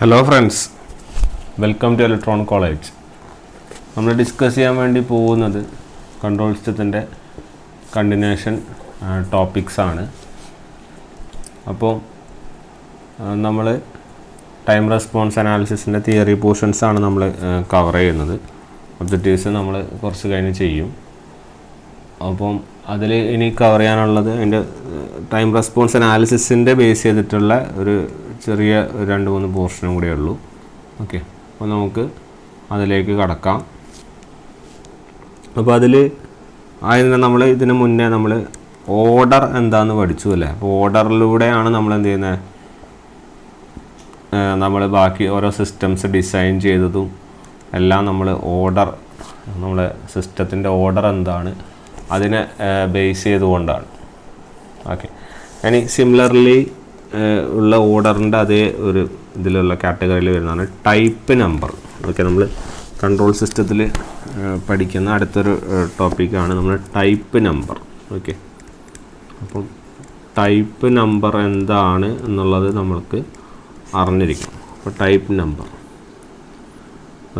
Hello friends, welcome to electron college. നമ്മൾ discuss ചെയ്യാൻ വേണ്ടി പോകുന്നത് കൺട്രോൾ സിസ്റ്റത്തിൻ്റെ കണ്ടിന്യൂഷൻ ടോപ്പിക്സാണ്. അപ്പോൾ നമ്മൾ ടൈം റെസ്പോൺസ് അനാലിസിസിൻ്റെ തിയറി പോർഷൻസാണ് നമ്മൾ കവർ ചെയ്യുന്നത്. ഒബ്ജക്റ്റീവ്സ് നമ്മൾ കുറച്ച് കഴിഞ്ഞ് ചെയ്യും. അപ്പം അതിൽ ഇനി കവർ ചെയ്യാനുള്ളത് അതിൻ്റെ ടൈം റെസ്പോൺസ് അനാലിസിസിൻ്റെ ബേസ് ചെയ്തിട്ടുള്ള ഒരു ചെറിയ 2-3 പോർഷനും കൂടെ ഉള്ളൂ. ഓക്കെ, അപ്പോൾ നമുക്ക് അതിലേക്ക് കടക്കാം. അപ്പോൾ അതിൽ ആദ്യം നമ്മൾ ഇതിന് മുന്നേ നമ്മൾ ഓർഡർ എന്താണെന്ന് പഠിച്ചു അല്ലേ. അപ്പോൾ ഓർഡറിലൂടെയാണ് നമ്മൾ എന്ത് ചെയ്യുന്നത്, നമ്മൾ ബാക്കി ഓരോ സിസ്റ്റംസ് ഡിസൈൻ ചെയ്തതും എല്ലാം നമ്മൾ ഓർഡർ, നമ്മളെ സിസ്റ്റത്തിൻ്റെ ഓർഡർ എന്താണ് അതിനെ ബേസ് ചെയ്തുകൊണ്ടാണ്. ഓക്കെ, ഇനി സിമിലർലി ഉള്ള ഓർഡറിൻ്റെ അതേ ഒരു ഇതിലുള്ള കാറ്റഗറിയിൽ വരുന്നതാണ് ടൈപ്പ് നമ്പർ. ഓക്കെ, നമ്മൾ കൺട്രോൾ സിസ്റ്റത്തിൽ പഠിക്കുന്ന അടുത്തൊരു ടോപ്പിക്കാണ് നമ്മൾ ടൈപ്പ് നമ്പർ. ഓക്കെ, അപ്പം ടൈപ്പ് നമ്പർ എന്താണ് എന്നുള്ളത് നമ്മൾക്ക് അറിഞ്ഞിരിക്കണം. അപ്പോൾ ടൈപ്പ് നമ്പർ.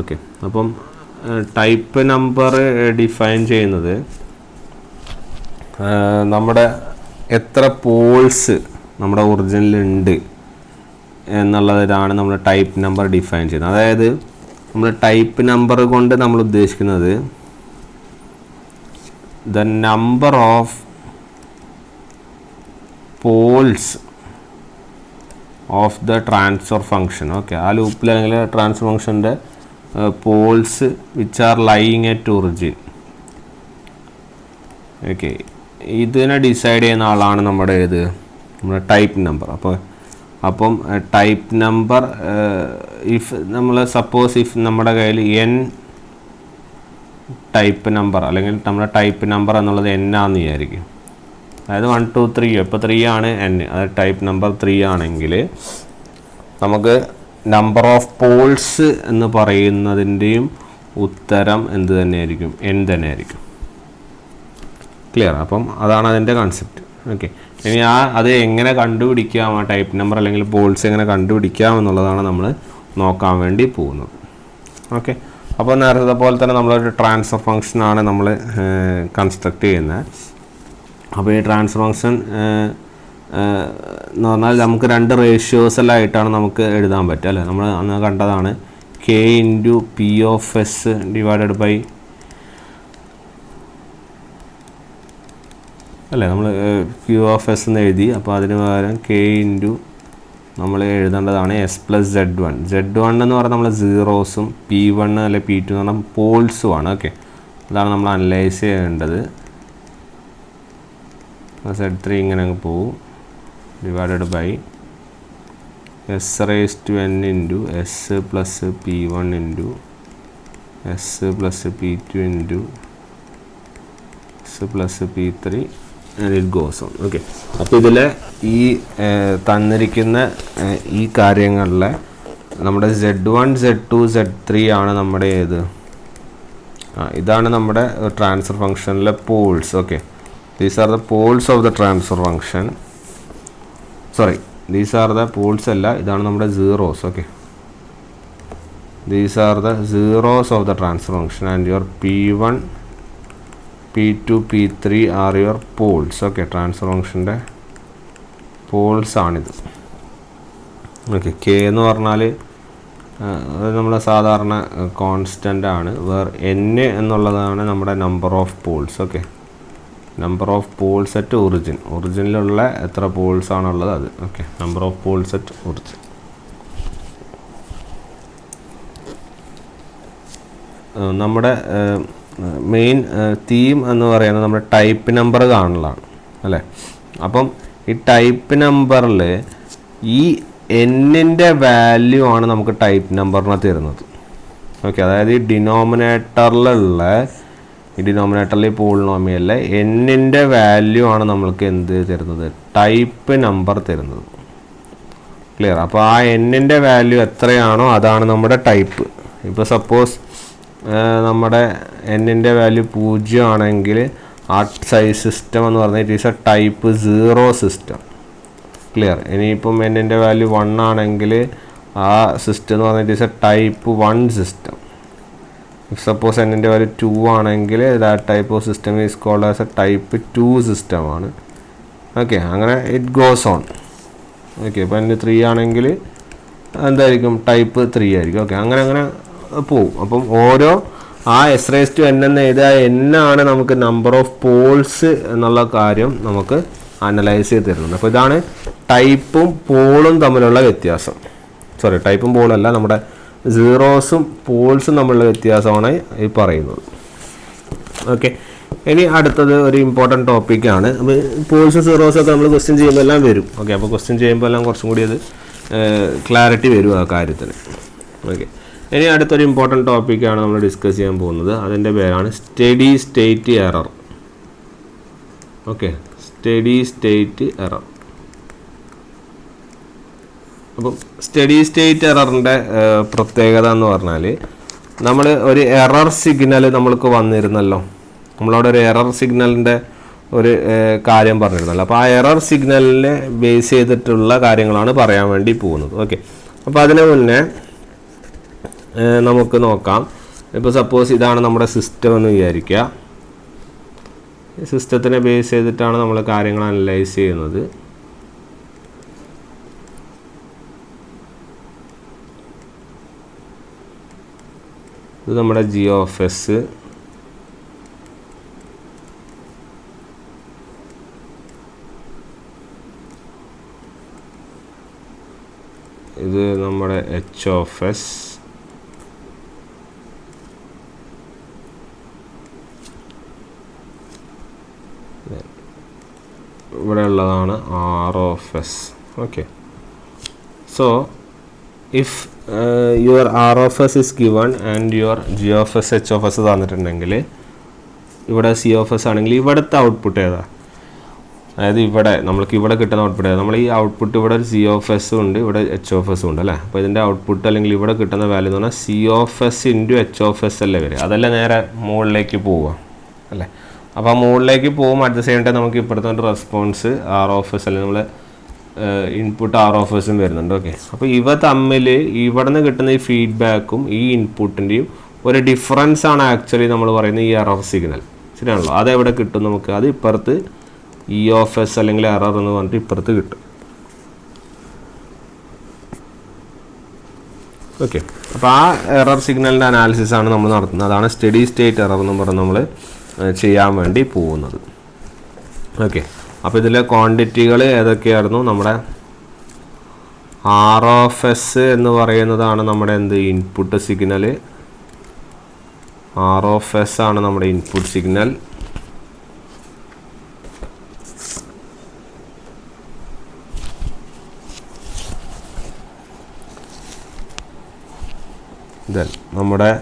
ഓക്കെ, അപ്പം ടൈപ്പ് നമ്പർ ഡിഫൈൻ ചെയ്യുന്നത് നമ്മുടെ എത്ര പോൾസ് നമ്മുടെ ഒറിജിനലുണ്ട് എന്നുള്ളതിലാണ് നമ്മൾ ടൈപ്പ് നമ്പർ ഡിഫൈൻ ചെയ്യുന്നത്. അതായത് നമ്മൾ ടൈപ്പ് നമ്പർ കൊണ്ട് നമ്മൾ ഉദ്ദേശിക്കുന്നത് the number of poles of the transfer function. Okay, ആ ലൂപ്പിൽ അല്ലെങ്കിൽ ട്രാൻസ്ഫർ ഫങ്ഷൻ്റെ poles which are lying at origin. Okay, ഇതിനെ ഡിസൈഡ് ചെയ്യുന്ന ആളാണ് നമ്മുടെ ടൈപ്പ് നമ്പർ. അപ്പം ടൈപ്പ് നമ്പർ ഇഫ് നമ്മൾ സപ്പോസ് ഇഫ് നമ്മുടെ കയ്യിൽ n ടൈപ്പ് നമ്പർ അല്ലെങ്കിൽ നമ്മുടെ ടൈപ്പ് നമ്പർ എന്നുള്ളത് n ആണെന്ന് വിചാരിക്കും. അതായത് 1 2 3 ഇപ്പോൾ 3 ആണ് n, അത് ടൈപ്പ് നമ്പർ 3 ആണെങ്കിൽ നമുക്ക് നമ്പർ ഓഫ് പോൾസ് എന്ന് പറയുന്നതിൻ്റെയും ഉത്തരം എന്ത് തന്നെയായിരിക്കും, n തന്നെയായിരിക്കും. ക്ലിയർ? അപ്പം അതാണ് അതിൻ്റെ കൺസെപ്റ്റ്. ഓക്കെ, ഇനി അത് എങ്ങനെ കണ്ടുപിടിക്കാം, ആ ടൈപ്പ് നമ്പർ അല്ലെങ്കിൽ പോൾസ് എങ്ങനെ കണ്ടുപിടിക്കാം എന്നുള്ളതാണ് നമ്മൾ നോക്കാൻ വേണ്ടി പോകുന്നത്. ഓക്കെ, അപ്പോൾ നേരത്തെ പോലെ തന്നെ നമ്മളൊരു ട്രാൻസ്ഫർ ഫംഗ്ഷനാണ് നമ്മൾ കൺസ്ട്രക്റ്റ് ചെയ്യുന്നത്. അപ്പോൾ ഈ ട്രാൻസ്ഫർ ഫംഗ്ഷൻ എന്ന് പറഞ്ഞാൽ നമുക്ക് 2 റേഷ്യോസിലായിട്ടാണ് നമുക്ക് എഴുതാൻ പറ്റുക അല്ലേ. നമ്മൾ അന്ന് കണ്ടതാണ് k into P of S divided by അല്ലേ, നമ്മൾ ക്യൂ ഓഫ് എസ് എന്ന് എഴുതി. അപ്പോൾ അതിന് പകരം k ഇൻറ്റു നമ്മൾ എഴുതേണ്ടതാണ് s പ്ലസ് z1. z1 എന്ന് പറഞ്ഞാൽ നമ്മൾ സീറോസും p1 അല്ലെ p2 എന്ന് പറഞ്ഞാൽ പോൾസുമാണ്. ഓക്കെ, അതാണ് നമ്മൾ അനലൈസ് ചെയ്യേണ്ടത്. z3 ഇങ്ങനെ അങ്ങ് പോവും divided by s raise to n into s plus p1 into s plus p2 into s plus p3 and it goes on. Okay, അപ്പോൾ ഇതിൽ ഈ തന്നിരിക്കുന്ന ഈ കാര്യങ്ങളിലെ നമ്മുടെ z1 z2 z3 ആണ് നമ്മുടെ ഇതാണ് നമ്മുടെ ട്രാൻസ്ഫർ ഫംഗ്ഷനിലെ poles. Okay, these are the poles of the transfer function. Sorry, these are the poles അല്ല, ഇതാണ് നമ്മുടെ zeros. Okay, these are the zeros of the transfer function and your p1 p2 p3 are your poles. Okay, transfer ഫംഗ്ഷൻ്റെ poles ആണിത്. Okay, k എന്ന് പറഞ്ഞാൽ അത് നമ്മൾ സാധാരണ കോൺസ്റ്റൻ്റ് ആണ്. n എന്നുള്ളതാണ് നമ്മുടെ number of poles. Okay, number of poles at ഒറിജിനിലുള്ള എത്ര പോൾസ് ആണുള്ളത് അത്. Okay, number of poles at origin. നമ്മുടെ മെയിൻ തീം എന്ന് പറയുന്നത് നമ്മുടെ ടൈപ്പ് നമ്പർ കാണലാണ് അല്ലേ. അപ്പം ഈ ടൈപ്പ് നമ്പറിൽ ഈ എന്നിൻ്റെ വാല്യൂ ആണ് നമുക്ക് ടൈപ്പ് നമ്പറിനെ തരുന്നത്. ഓക്കെ, അതായത് ഈ ഡിനോമിനേറ്ററിൽ പോളിനോമിയലിലെ എന്നിൻ്റെ വാല്യൂ ആണ് നമ്മൾക്ക് എന്ത് തരുന്നത്, ടൈപ്പ് നമ്പർ തരുന്നത്. ക്ലിയർ? അപ്പോൾ ആ എന്നിൻ്റെ വാല്യൂ എത്രയാണോ അതാണ് നമ്മുടെ ടൈപ്പ്. ഇപ്പോൾ സപ്പോസ് നമ്മുടെ എന്നിൻ്റെ വാല്യൂ 0 ആണെങ്കിൽ ആ സൈസ് സിസ്റ്റം എന്ന് പറഞ്ഞാൽ it is a type 0 system. Clear? ഇനിയിപ്പം എന്നിൻ്റെ വാല്യൂ 1 ആണെങ്കിൽ ആ സിസ്റ്റം എന്ന് പറഞ്ഞാൽ it is a type 1 system. If suppose എന്നിൻ്റെ വാല്യൂ 2 ആണെങ്കിൽ that type of system is called as a type 2 സിസ്റ്റമാണ്. ഓക്കെ, അങ്ങനെ ഇറ്റ് ഗോസ് ഓൺ. ഓക്കെ, ഇപ്പോൾ എൻ്റെ 3 ആണെങ്കിൽ എന്തായിരിക്കും? ടൈപ്പ് 3 ആയിരിക്കും. ഓക്കെ, അങ്ങനെ അങ്ങനെ പോവും. അപ്പം ഓരോ ആ S⁻n എന്ന് എഴുതുക എന്നാണ് നമുക്ക് നമ്പർ ഓഫ് പോൾസ് എന്നുള്ള കാര്യം നമുക്ക് അനലൈസ് ചെയ്ത് തരുന്നത്. അപ്പോൾ ഇതാണ് ടൈപ്പും പോളും തമ്മിലുള്ള വ്യത്യാസം. സോറി, ടൈപ്പും പോളല്ല, നമ്മുടെ സീറോസും പോൾസും തമ്മിലുള്ള വ്യത്യാസമാണ് ഈ പറയുന്നത്. ഓക്കെ, ഇനി അടുത്തത് ഒരു ഇമ്പോർട്ടൻറ്റ് ടോപ്പിക്കാണ്. അപ്പോൾ പോൾസും സീറോസും ഒക്കെ നമ്മൾ ക്വസ്റ്റ്യൻ ചെയ്യുമ്പോൾ എല്ലാം വരും. ഓക്കെ, അപ്പോൾ ക്വസ്റ്റ്യൻ ചെയ്യുമ്പോൾ എല്ലാം കുറച്ചും കൂടി അത് ക്ലാരിറ്റി വരും ആ കാര്യത്തിന്. ഓക്കെ, ഇനി അടുത്തൊരു ഇമ്പോർട്ടൻറ്റ് ടോപ്പിക്കാണ് നമ്മൾ ഡിസ്കസ് ചെയ്യാൻ പോകുന്നത്. അതിൻ്റെ പേരാണ് study state error. Okay, study state error. അപ്പം സ്റ്റഡി സ്റ്റേറ്റ് എററിൻ്റെ പ്രത്യേകത എന്ന് പറഞ്ഞാൽ, നമ്മൾ ഒരു എറർ സിഗ്നൽ നമ്മൾക്ക് വന്നിരുന്നല്ലോ, നമ്മളവിടെ ഒരു എറർ സിഗ്നലിൻ്റെ ഒരു കാര്യം പറഞ്ഞിരുന്നല്ലോ. അപ്പോൾ ആ എറർ സിഗ്നലിനെ ബേസ് ചെയ്തിട്ടുള്ള കാര്യങ്ങളാണ് പറയാൻ വേണ്ടി പോകുന്നത്. ഓക്കെ, അപ്പോൾ അതിന് മുന്നേ നമുക്ക് നോക്കാം. ഇപ്പോൾ സപ്പോസ് ഇതാണ് നമ്മുടെ സിസ്റ്റം എന്ന് വിചാരിക്കുക. സിസ്റ്റത്തിനെ ബേസ് ചെയ്തിട്ടാണ് നമ്മൾ കാര്യങ്ങൾ അനലൈസ് ചെയ്യുന്നത്. ഇത് നമ്മുടെ g(s), ഇത് നമ്മുടെ h(s), ഇവിടെ ഉള്ളതാണ് r(s). Okay, so if your r(s) is given and your g(s), h(s) തന്നിട്ടുണ്ടെങ്കിൽ, ഇവിടെ c(s) ആണെങ്കിൽ ഇവിടുത്തെ ഔട്ട്പുട്ട് ഏതാ? അതായത് ഇവിടെ നമ്മൾക്ക് ഇവിടെ കിട്ടുന്ന ഔട്ട്പുട്ട് ഏതാ? നമ്മൾ ഈ ഔട്ട്പുട്ട് ഇവിടെ ഒരു c(s) ഉണ്ട്, ഇവിടെ h(s) ഉണ്ട് അല്ലേ. അപ്പോൾ ഇതിൻ്റെ ഔട്ട്പുട്ട് അല്ലെങ്കിൽ ഇവിടെ കിട്ടുന്ന വാല്യൂ എന്ന് പറഞ്ഞാൽ c(s) ഇൻറ്റു h(s) അല്ലേ വരിക. അതല്ല നേരെ മുകളിലേക്ക് പോവുക അല്ലേ. അപ്പോൾ ആ മുകളിലേക്ക് പോകും. അറ്റ് ദ സെയിം ടൈം നമുക്ക് ഇപ്പോഴത്തെ ഒരു റെസ്പോൺസ് r(s) അല്ലെങ്കിൽ നമ്മൾ ഇൻപുട്ട് r(s)ഉം വരുന്നുണ്ട്. ഓക്കെ, അപ്പോൾ ഇവ തമ്മിൽ ഇവിടെ നിന്ന് കിട്ടുന്ന ഈ ഫീഡ്ബാക്കും ഈ ഇൻപുട്ടിൻ്റെയും ഒരു ഡിഫറൻസ് ആണ് ആക്ച്വലി നമ്മൾ പറയുന്ന ഈ എറർ സിഗ്നൽ. ശരിയാണല്ലോ. അതെവിടെ കിട്ടും നമുക്ക്? അത് ഇപ്പുറത്ത് e(s) അല്ലെങ്കിൽ എറർ എന്ന് പറഞ്ഞിട്ട് ഇപ്പുറത്ത് കിട്ടും. ഓക്കെ, അപ്പോൾ ആ എറർ സിഗ്നലിൻ്റെ അനാലിസിസ് ആണ് നമ്മൾ നടത്തുന്നത്. അതാണ് സ്റ്റഡി സ്റ്റേറ്റ് എറർ എന്ന് പറഞ്ഞ് നമ്മൾ ചെയ്യാൻ വേണ്ടി പോകുന്നത്. ഓക്കെ, അപ്പോൾ ഇതിലെ ക്വാണ്ടിറ്റികൾ ഏതൊക്കെയായിരുന്നു? നമ്മുടെ r(s) എന്ന് പറയുന്നതാണ് നമ്മുടെ എന്ത് ഇൻപുട്ട് സിഗ്നൽ. r(s) ആണ് നമ്മുടെ ഇൻപുട്ട് സിഗ്നൽ. ദെൻ നമ്മുടെ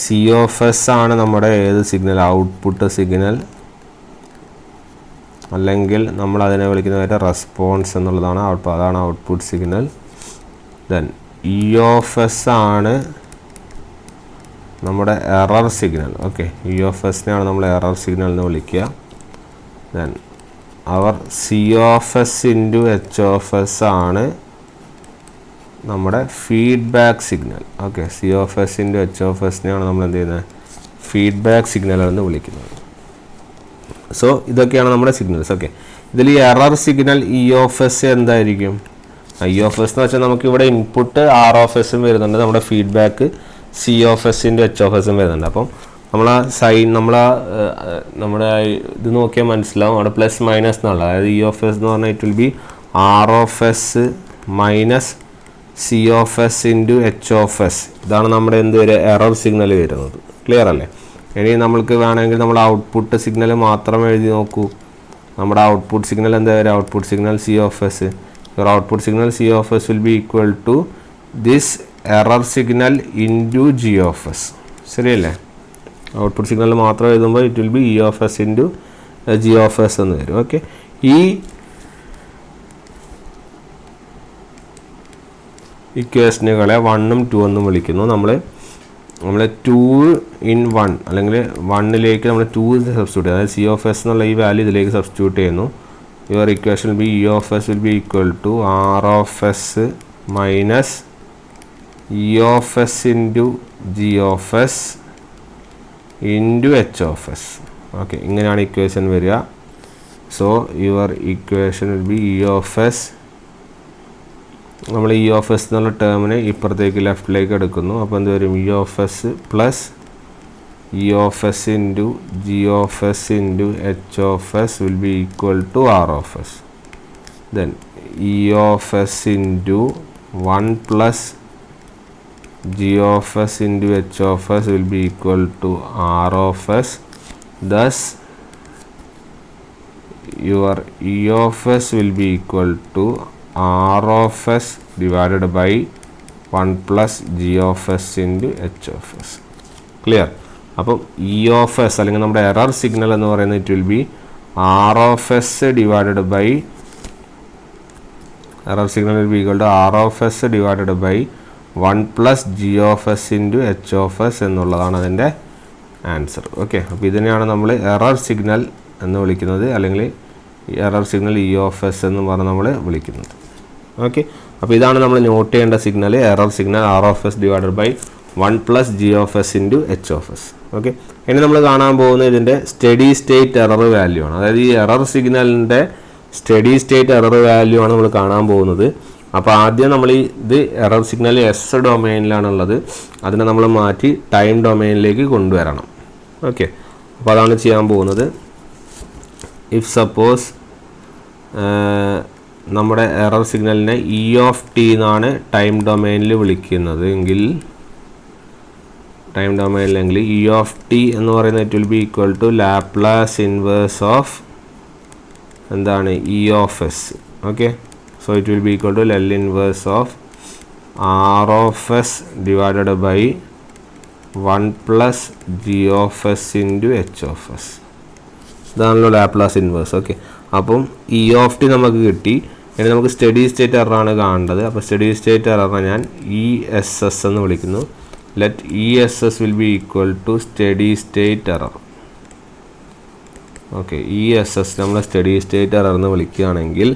c(s) ആണ് നമ്മുടെ ഏത് സിഗ്നൽ? ഔട്ട്പുട്ട് സിഗ്നൽ, അല്ലെങ്കിൽ നമ്മൾ അതിനെ വിളിക്കുന്ന റെസ്പോൺസ് എന്നുള്ളതാണ്. അതാണ് ഔട്ട്പുട്ട് സിഗ്നൽ. ദെൻ e(s) ആണ് നമ്മുടെ എറർ സിഗ്നൽ. ഓക്കെ, e(s)നെയാണ് നമ്മൾ എറർ സിഗ്നൽ എന്ന് വിളിക്കുക. ദെൻ അവർ c(s) ഇൻറ്റു h(s) ആണ് നമ്മുടെ feedback signal. Okay, c(s) into h(s)നെയാണ് നമ്മൾ എന്ത് ചെയ്യുന്നത്? ഫീഡ്ബാക്ക് സിഗ്നൽ എന്ന് വിളിക്കുന്നത്. സോ ഇതൊക്കെയാണ് നമ്മുടെ സിഗ്നൽസ്. ഓക്കെ, ഇതിൽ ഈ എറർ സിഗ്നൽ e(s) എന്തായിരിക്കും? e(s) എന്ന് വെച്ചാൽ നമുക്ക് ഇവിടെ ഇൻപുട്ട് r(s)ഉം വരുന്നുണ്ട്, നമ്മുടെ ഫീഡ്ബാക്ക് c(s) ഇൻറ്റു h(s)ഉം വരുന്നുണ്ട്. അപ്പം നമ്മൾ ആ സൈൻ നമ്മുടെ ഇത് നോക്കിയാൽ മനസ്സിലാവും, അവിടെ പ്ലസ് മൈനസ് എന്നുള്ള. അതായത് e(s) എന്ന് പറഞ്ഞാൽ it will B r(s) minus c(s) into h(s). ഇതാണ് നമ്മുടെ എന്തൊരു എറർ സിഗ്നൽ വരുന്നത്. ക്ലിയർ അല്ലേ? ഇനി നമ്മൾക്ക് വേണമെങ്കിൽ നമ്മൾ ഔട്ട്പുട്ട് സിഗ്നൽ മാത്രം എഴുതി നോക്കൂ. നമ്മുടെ ഔട്ട്പുട്ട് സിഗ്നൽ എന്താ വരിക? Output signal c(s). Your output signal c(s) will be equal to this error signal into g(s). ശരിയല്ലേ? ഔട്ട്പുട്ട് സിഗ്നൽ മാത്രം എഴുതുമ്പോൾ it will be e(s) into g(s) എന്ന് വരും. ഓക്കെ, ഈ ഇക്വേഷനുകളെ 1 ഉം 2 എന്നും വിളിക്കുന്നു. നമ്മൾ 2 in 1 അല്ലെങ്കിൽ 1ലേക്ക് നമ്മൾ 2 സബ്സ്റ്റിറ്റ്യൂട്ട് ചെയ്യും. അതായത് c(s) എന്നുള്ള ഈ വാല്യൂ ഇതിലേക്ക് സബ്സ്റ്റിറ്റ്യൂട്ട് ചെയ്യുന്നു. Your equation will be e(s) will be equal to r(s) minus E of S into G of S into H of S. Okay, ഇങ്ങനെയാണ് ഇക്വേഷൻ വരിക. So your equation will be E of S. നമ്മൾ E of S എന്നുള്ള ടേമിനെ ഇപ്പുറത്തേക്ക് ലെഫ്റ്റിലേക്ക് എടുക്കുന്നു. അപ്പോൾ എന്ത് വരും? E of S plus E of S into G of S into H of S will be equal to R of S. Then E of S into 1 plus g of s into h of s will be equal to r of s. Thus your e of s will be equal to r of s divided by 1 plus g of s into h of s. Clear? അപ്പോൾ e of s അല്ലെങ്കിൽ നമ്മുടെ error signal എന്ന് പറയുന്നത് it will be r of s divided by error signal will be equal to r of s divided by 1 plus g of s into h of s എന്നുള്ളതാണ് അതിൻ്റെ answer. Okay, അപ്പോൾ ഇതിനെയാണ് നമ്മൾ error signal എന്ന് വിളിക്കുന്നത്, അല്ലെങ്കിൽ error signal E of S എന്ന് പറഞ്ഞ് നമ്മൾ വിളിക്കുന്നത്. ഓക്കെ, അപ്പോൾ ഇതാണ് നമ്മൾ നോട്ട് ചെയ്യേണ്ട signal, error signal R of S divided by 1 plus G of S into H of S. Okay, ഇനി നമ്മൾ കാണാൻ പോകുന്നത് ഇതിൻ്റെ സ്റ്റഡി സ്റ്റേറ്റ് എറർ വാല്യൂ ആണ്. അതായത് ഈ എറർ സിഗ്നലിൻ്റെ സ്റ്റഡി സ്റ്റേറ്റ് എറർ വാല്യൂ ആണ് നമ്മൾ കാണാൻ പോകുന്നത്. അപ്പോൾ ആദ്യം നമ്മൾ ഇത് എറർ സിഗ്നൽ എസ് ഡൊമൈനിലാണുള്ളത്, അതിനെ നമ്മൾ മാറ്റി ടൈം ഡൊമൈനിലേക്ക് കൊണ്ടുവരണം. ഓക്കെ, അപ്പോൾ അതാണ് ചെയ്യാൻ പോകുന്നത്. ഇഫ് സപ്പോസ് നമ്മുടെ എറർ സിഗ്നലിനെ ഇ ഓഫ് ടി എന്നാണ് ടൈം ഡൊമൈനിൽ വിളിക്കുന്നത് എങ്കിൽ, ടൈം ഡൊമൈനിലെങ്കിൽ ഇ ഓഫ് ടി എന്ന് പറയുന്നത് it will be equal to Laplace inverse of എന്താണ് E of S. Okay, so it will be equal to L inverse of R of s divided by 1 plus g of s into h of s. ഇതാണല്ലോ Laplace inverse. Okay, അപ്പം E of T നമുക്ക് കിട്ടി. ഇനി നമുക്ക് study state എററാണ് കാണേണ്ടത്. അപ്പോൾ steady state എററിനെ ഞാൻ E S S എന്ന് വിളിക്കുന്നു. Let E S S will be equal to steady state error. Okay, E S S നമ്മൾ സ്റ്റഡി സ്റ്റേറ്റ് എറർ എന്ന് വിളിക്കുകയാണെങ്കിൽ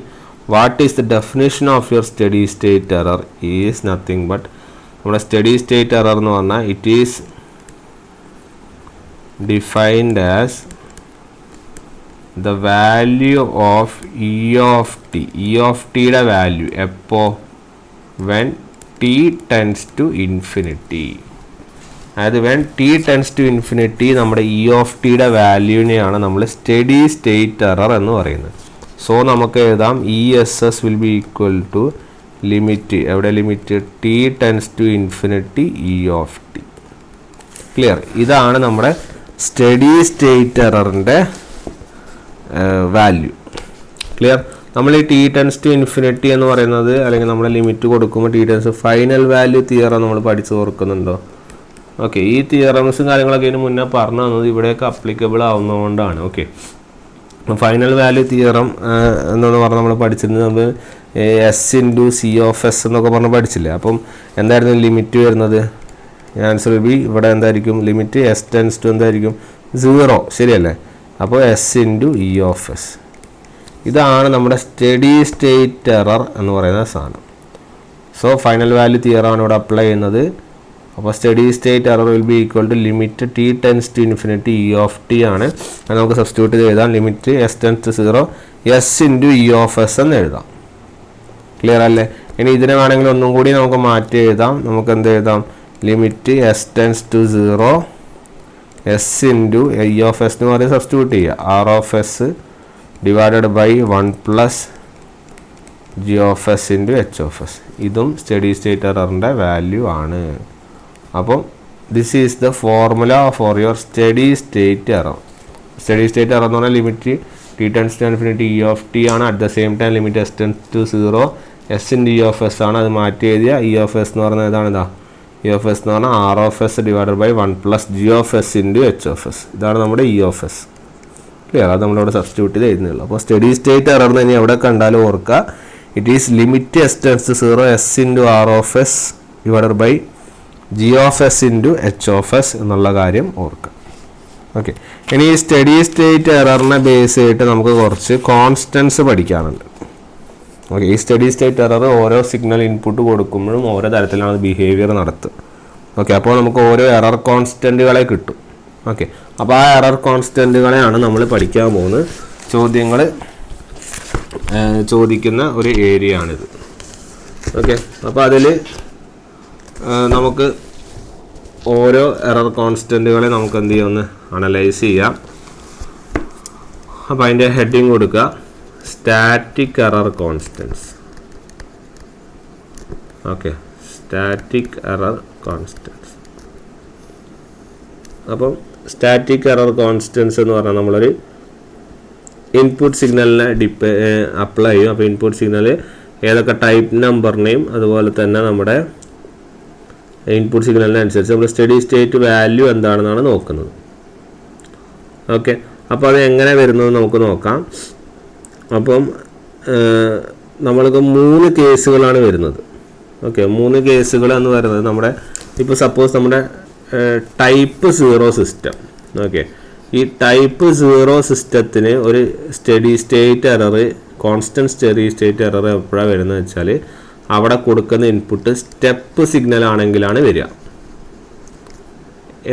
what is the definition of your steady state error is nothing but നമ്മുടെ steady state error എന്ന് പറഞ്ഞാൽ it is defined as the value of e of t. e of t യുടെ value എപ്പോ? when t tends to infinity. അതായത് when t tends to infinity നമ്മുടെ e of t യുടെ വാല്യൂവിനെയാണ് നമ്മൾ steady state error എന്ന് പറയുന്നത്. സോ നമുക്ക് എഴുതാം E S S will be equal to limit, എവിടെ limit? T tends to infinity E of T. Clear? ഇതാണ് നമ്മുടെ സ്റ്റഡി സ്റ്റേറ്റ് എററിൻ്റെ വാല്യൂ. ക്ലിയർ? നമ്മൾ ഈ ടി ടെൻസ് ടു ഇൻഫിനിറ്റി എന്ന് പറയുന്നത്, അല്ലെങ്കിൽ നമ്മൾ ലിമിറ്റ് കൊടുക്കുമ്പോൾ T tends final value theorem നമ്മൾ പഠിച്ചു ഓർക്കുന്നുണ്ടോ? ഓക്കെ, ഈ തിയറംസും കാര്യങ്ങളൊക്കെ ഇതിന് മുന്നേ പറഞ്ഞു തന്നത് ഇവിടെയൊക്കെ അപ്ലിക്കബിൾ ആവുന്നതുകൊണ്ടാണ്. ഓക്കെ, ഫൈനൽ വാല്യൂ തിയറം എന്ന് പറഞ്ഞാൽ നമ്മൾ പഠിച്ചിരുന്നത് നമ്മൾ S into C of S എന്നൊക്കെ പറഞ്ഞ് പഠിച്ചില്ലേ. അപ്പം എന്തായിരുന്നു ലിമിറ്റ് വരുന്നത്? ആൻസർ ബി ഇവിടെ എന്തായിരിക്കും? ലിമിറ്റ് എസ് ടെൻസ് ടു എന്തായിരിക്കും? 0. ശരിയല്ലേ? അപ്പോൾ S into E of S. ഇതാണ് നമ്മുടെ സ്റ്റഡി സ്റ്റേറ്റ് എറർ എന്ന് പറയുന്ന സാധനം. സോ ഫൈനൽ വാല്യൂ തിയറാണ് ഇവിടെ അപ്ലൈ ചെയ്യുന്നത്. അപ്പോൾ steady state error will be equal to limit T tends to infinity E of T ആണ്. അത് നമുക്ക് സബ്സ്റ്റിറ്റ്യൂട്ട് ചെയ്ത് എഴുതാം. Limit S tends to 0 S into E of S എന്ന് എഴുതാം. ക്ലിയർ അല്ലേ? ഇനി ഇതിനെ വേണമെങ്കിൽ ഒന്നും കൂടി നമുക്ക് മാറ്റി എഴുതാം. നമുക്ക് എന്ത് എഴുതാം? Limit S tends to 0 S into E of S എന്ന് പറയുന്നത് സബ്സ്റ്റിറ്റ്യൂട്ട് ചെയ്യുക. R of S divided by 1 plus G of S into H of S. ഇതും സ്റ്റഡി സ്റ്റേറ്റ് എററിൻ്റെ വാല്യൂ ആണ്. അപ്പം this is the formula for your steady state error. Steady state error എന്ന് പറഞ്ഞാൽ limit T tends to infinity E of T ആണ്. At the same time limit S tends to 0 S into E of S ആണ്. അത് മാറ്റി എഴുതിയ E of S എന്ന് പറയുന്നത് ഇതാണ്. ഇതാ ഇ ഓഫ് എസ് എന്ന് പറഞ്ഞാൽ R of S divided by 1 plus G of S into H of S. ഇതാണ് നമ്മുടെ ഇ ഓഫ് എസ്. ക്ലിയർ? അത് നമ്മളിവിടെ സബ്സ്റ്റിറ്റ്യൂട്ട് ചെയ്ത് എഴുതുന്നുള്ളൂ. അപ്പോൾ സ്റ്റഡി സ്റ്റേറ്റ് എറർ എന്ന് ഇനി എവിടെ കണ്ടാലും ഓർക്കുക, it is limit S tends to 0 S into R of S divided by G of S into H of S എന്നുള്ള കാര്യം ഓർക്കുക. ഓക്കെ, ഇനി ഈ സ്റ്റഡി സ്റ്റേറ്റ് എററിനെ ബേസ് ചെയ്തിട്ട് നമുക്ക് കുറച്ച് കോൺസ്റ്റൻസ് പഠിക്കാനുണ്ട്. ഓക്കെ, ഈ സ്റ്റഡി സ്റ്റേറ്റ് എറർ ഓരോ സിഗ്നൽ ഇൻപുട്ട് കൊടുക്കുമ്പോഴും ഓരോ തരത്തിലാണ് ബിഹേവിയർ നടത്തുക. ഓക്കെ, അപ്പോൾ നമുക്ക് ഓരോ എറർ കോൺസ്റ്റൻറ്റുകളെ കിട്ടും. ഓക്കെ, അപ്പോൾ ആ എറർ കോൺസ്റ്റൻറ്റുകളെയാണ് നമ്മൾ പഠിക്കാൻ പോകുന്നത്. ചോദ്യങ്ങൾ ചോദിക്കുന്ന ഒരു ഏരിയ ആണിത്. ഓക്കെ, അപ്പോൾ അതിൽ നമുക്ക് ഓരോ എറർ കോൺസ്റ്റൻറ്റുകളെ നമുക്ക് എന്ത് ചെയ്യാം, ഒന്ന് അനലൈസ് ചെയ്യാം. അപ്പോൾ അതിൻ്റെ ഹെഡിങ് കൊടുക്കുക, static error constants. Okay, static error constants. അപ്പം സ്റ്റാറ്റിക് എറർ കോൺസ്റ്റൻസ് എന്ന് പറഞ്ഞാൽ നമ്മളൊരു ഇൻപുട്ട് സിഗ്നലിനെ അപ്ലൈ ചെയ്യും. അപ്പോൾ ഇൻപുട്ട് സിഗ്നൽ ഏതൊക്കെ ടൈപ്പ് നമ്പറിനെയും അതുപോലെ തന്നെ നമ്മുടെ ഇൻപുട്ട് സിഗ്നലിനനുസരിച്ച് നമ്മൾ സ്റ്റഡി സ്റ്റേറ്റ് വാല്യൂ എന്താണെന്നാണ് നോക്കുന്നത്. ഓക്കെ, അപ്പോൾ അത് എങ്ങനെ വരുന്നത് നമുക്ക് നോക്കാം. അപ്പം നമ്മൾക്ക് 3 കേസുകളാണ് വരുന്നത്. ഓക്കെ, 3 കേസുകൾ എന്ന് പറയുന്നത് നമ്മുടെ ഇപ്പോൾ സപ്പോസ് നമ്മുടെ ടൈപ്പ് 0 സിസ്റ്റം. ഓക്കെ, ഈ ടൈപ്പ് 0 സിസ്റ്റത്തിന് ഒരു study state error, constant steady state error എപ്പോഴാണ് വരുന്നത് വെച്ചാൽ അവിടെ കൊടുക്കുന്ന ഇൻപുട്ട് സ്റ്റെപ്പ് സിഗ്നൽ ആണെങ്കിലാണ് വരിക.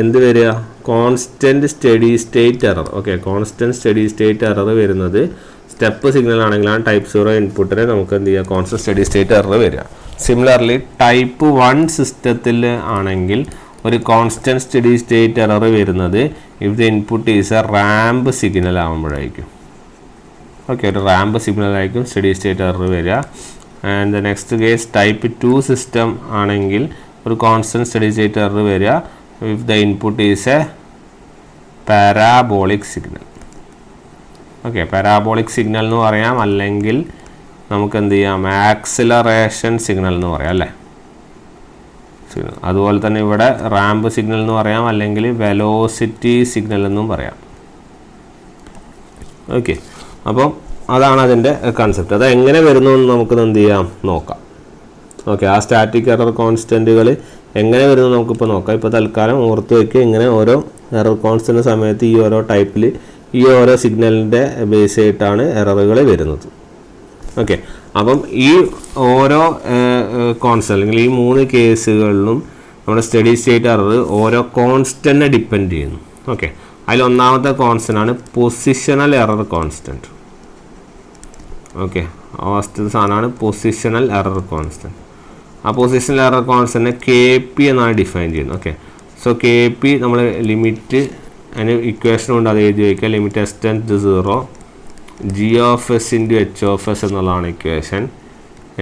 എന്ത് വരിക? Constant steady state error. Okay, constant steady state error വരുന്നത് സ്റ്റെപ്പ് സിഗ്നൽ ആണെങ്കിലാണ് ടൈപ്പ് 0 ഇൻപുട്ടിന് നമുക്ക് എന്ത് ചെയ്യുക, കോൺസ്റ്റൻറ്റ് സ്റ്റഡി സ്റ്റേറ്റ് എറർ വരിക. സിമിലർലി ടൈപ്പ് 1 സിസ്റ്റത്തിൽ ആണെങ്കിൽ ഒരു കോൺസ്റ്റൻറ്റ് സ്റ്റഡി സ്റ്റേറ്റ് എറർ വരുന്നത് if the input is a ramp signal ആകുമ്പോഴായിരിക്കും. ഓക്കെ, ഒരു റാമ്പ് സിഗ്നൽ ആയിരിക്കും സ്റ്റഡി സ്റ്റേറ്റ് എറർ വരിക. And the next case type 2 system ആണെങ്കിൽ ഒരു കോൺസ്റ്റൻറ്റ് സ്റ്റഡി സ്റ്റേറ്റ് എറർ വരിക if the input is A parabolic signal. Okay, parabolic signal എന്ന് പറയാം, അല്ലെങ്കിൽ നമുക്ക് എന്ത് ചെയ്യാം, ആക്സിലറേഷൻ സിഗ്നൽ എന്ന് പറയാം അല്ലേ. അതുപോലെ തന്നെ ഇവിടെ റാമ്പ് സിഗ്നൽ എന്ന് പറയാം, അല്ലെങ്കിൽ വെലോസിറ്റി സിഗ്നൽ എന്നും പറയാം. ഓക്കെ, അപ്പം അതാണ് അതിൻ്റെ കൺസെപ്റ്റ്. അത് എങ്ങനെ വരുന്നു എന്ന് നമുക്ക് എന്ത് ചെയ്യാം, നോക്കാം. ഓക്കെ, ആ സ്റ്റാറ്റിക് എറർ കോൺസ്റ്റൻറ്റുകൾ എങ്ങനെ വരുന്നു നമുക്കിപ്പോൾ നോക്കാം. ഇപ്പോൾ തൽക്കാലം ഓർത്ത് വയ്ക്കുക, ഇങ്ങനെ ഓരോ എറർ കോൺസ്റ്റൻ്റ് സമയത്ത് ഈ ഓരോ ടൈപ്പിൽ ഈ ഓരോ സിഗ്നലിൻ്റെ ബേസ് ആയിട്ടാണ് എററുകൾ വരുന്നത്. ഓക്കെ, അപ്പം ഈ ഓരോ കോൺസ്റ്റൻ്റ് അല്ലെങ്കിൽ ഈ 3 കേസുകളിലും നമ്മുടെ സ്റ്റഡി സ്റ്റേറ്റ് എറർ ഓരോ കോൺസ്റ്റൻറ്റിനെ ഡിപ്പെൻഡ് ചെയ്യുന്നു. ഓക്കെ, അതിൽ ഒന്നാമത്തെ കോൺസ്റ്റൻ്റ് ആണ് positional error constant. Okay, first സാധനമാണ് പൊസിഷണൽ എറർ കോൺസ്റ്റൻറ്റ്. ആ പൊസിഷണൽ എറർ കോൺസ്റ്റൻറ്റിനെ KP എന്നാണ് ഡിഫൈൻ ചെയ്യുന്നത്. ഓക്കെ, സോ KP നമ്മൾ ലിമിറ്റ് അതിന് ഇക്വേഷൻ കൊണ്ട് അത് എഴുതി വയ്ക്കുക. ലിമിറ്റ് S → 0 g(s) × h(s) എന്നുള്ളതാണ് ഇക്വേഷൻ.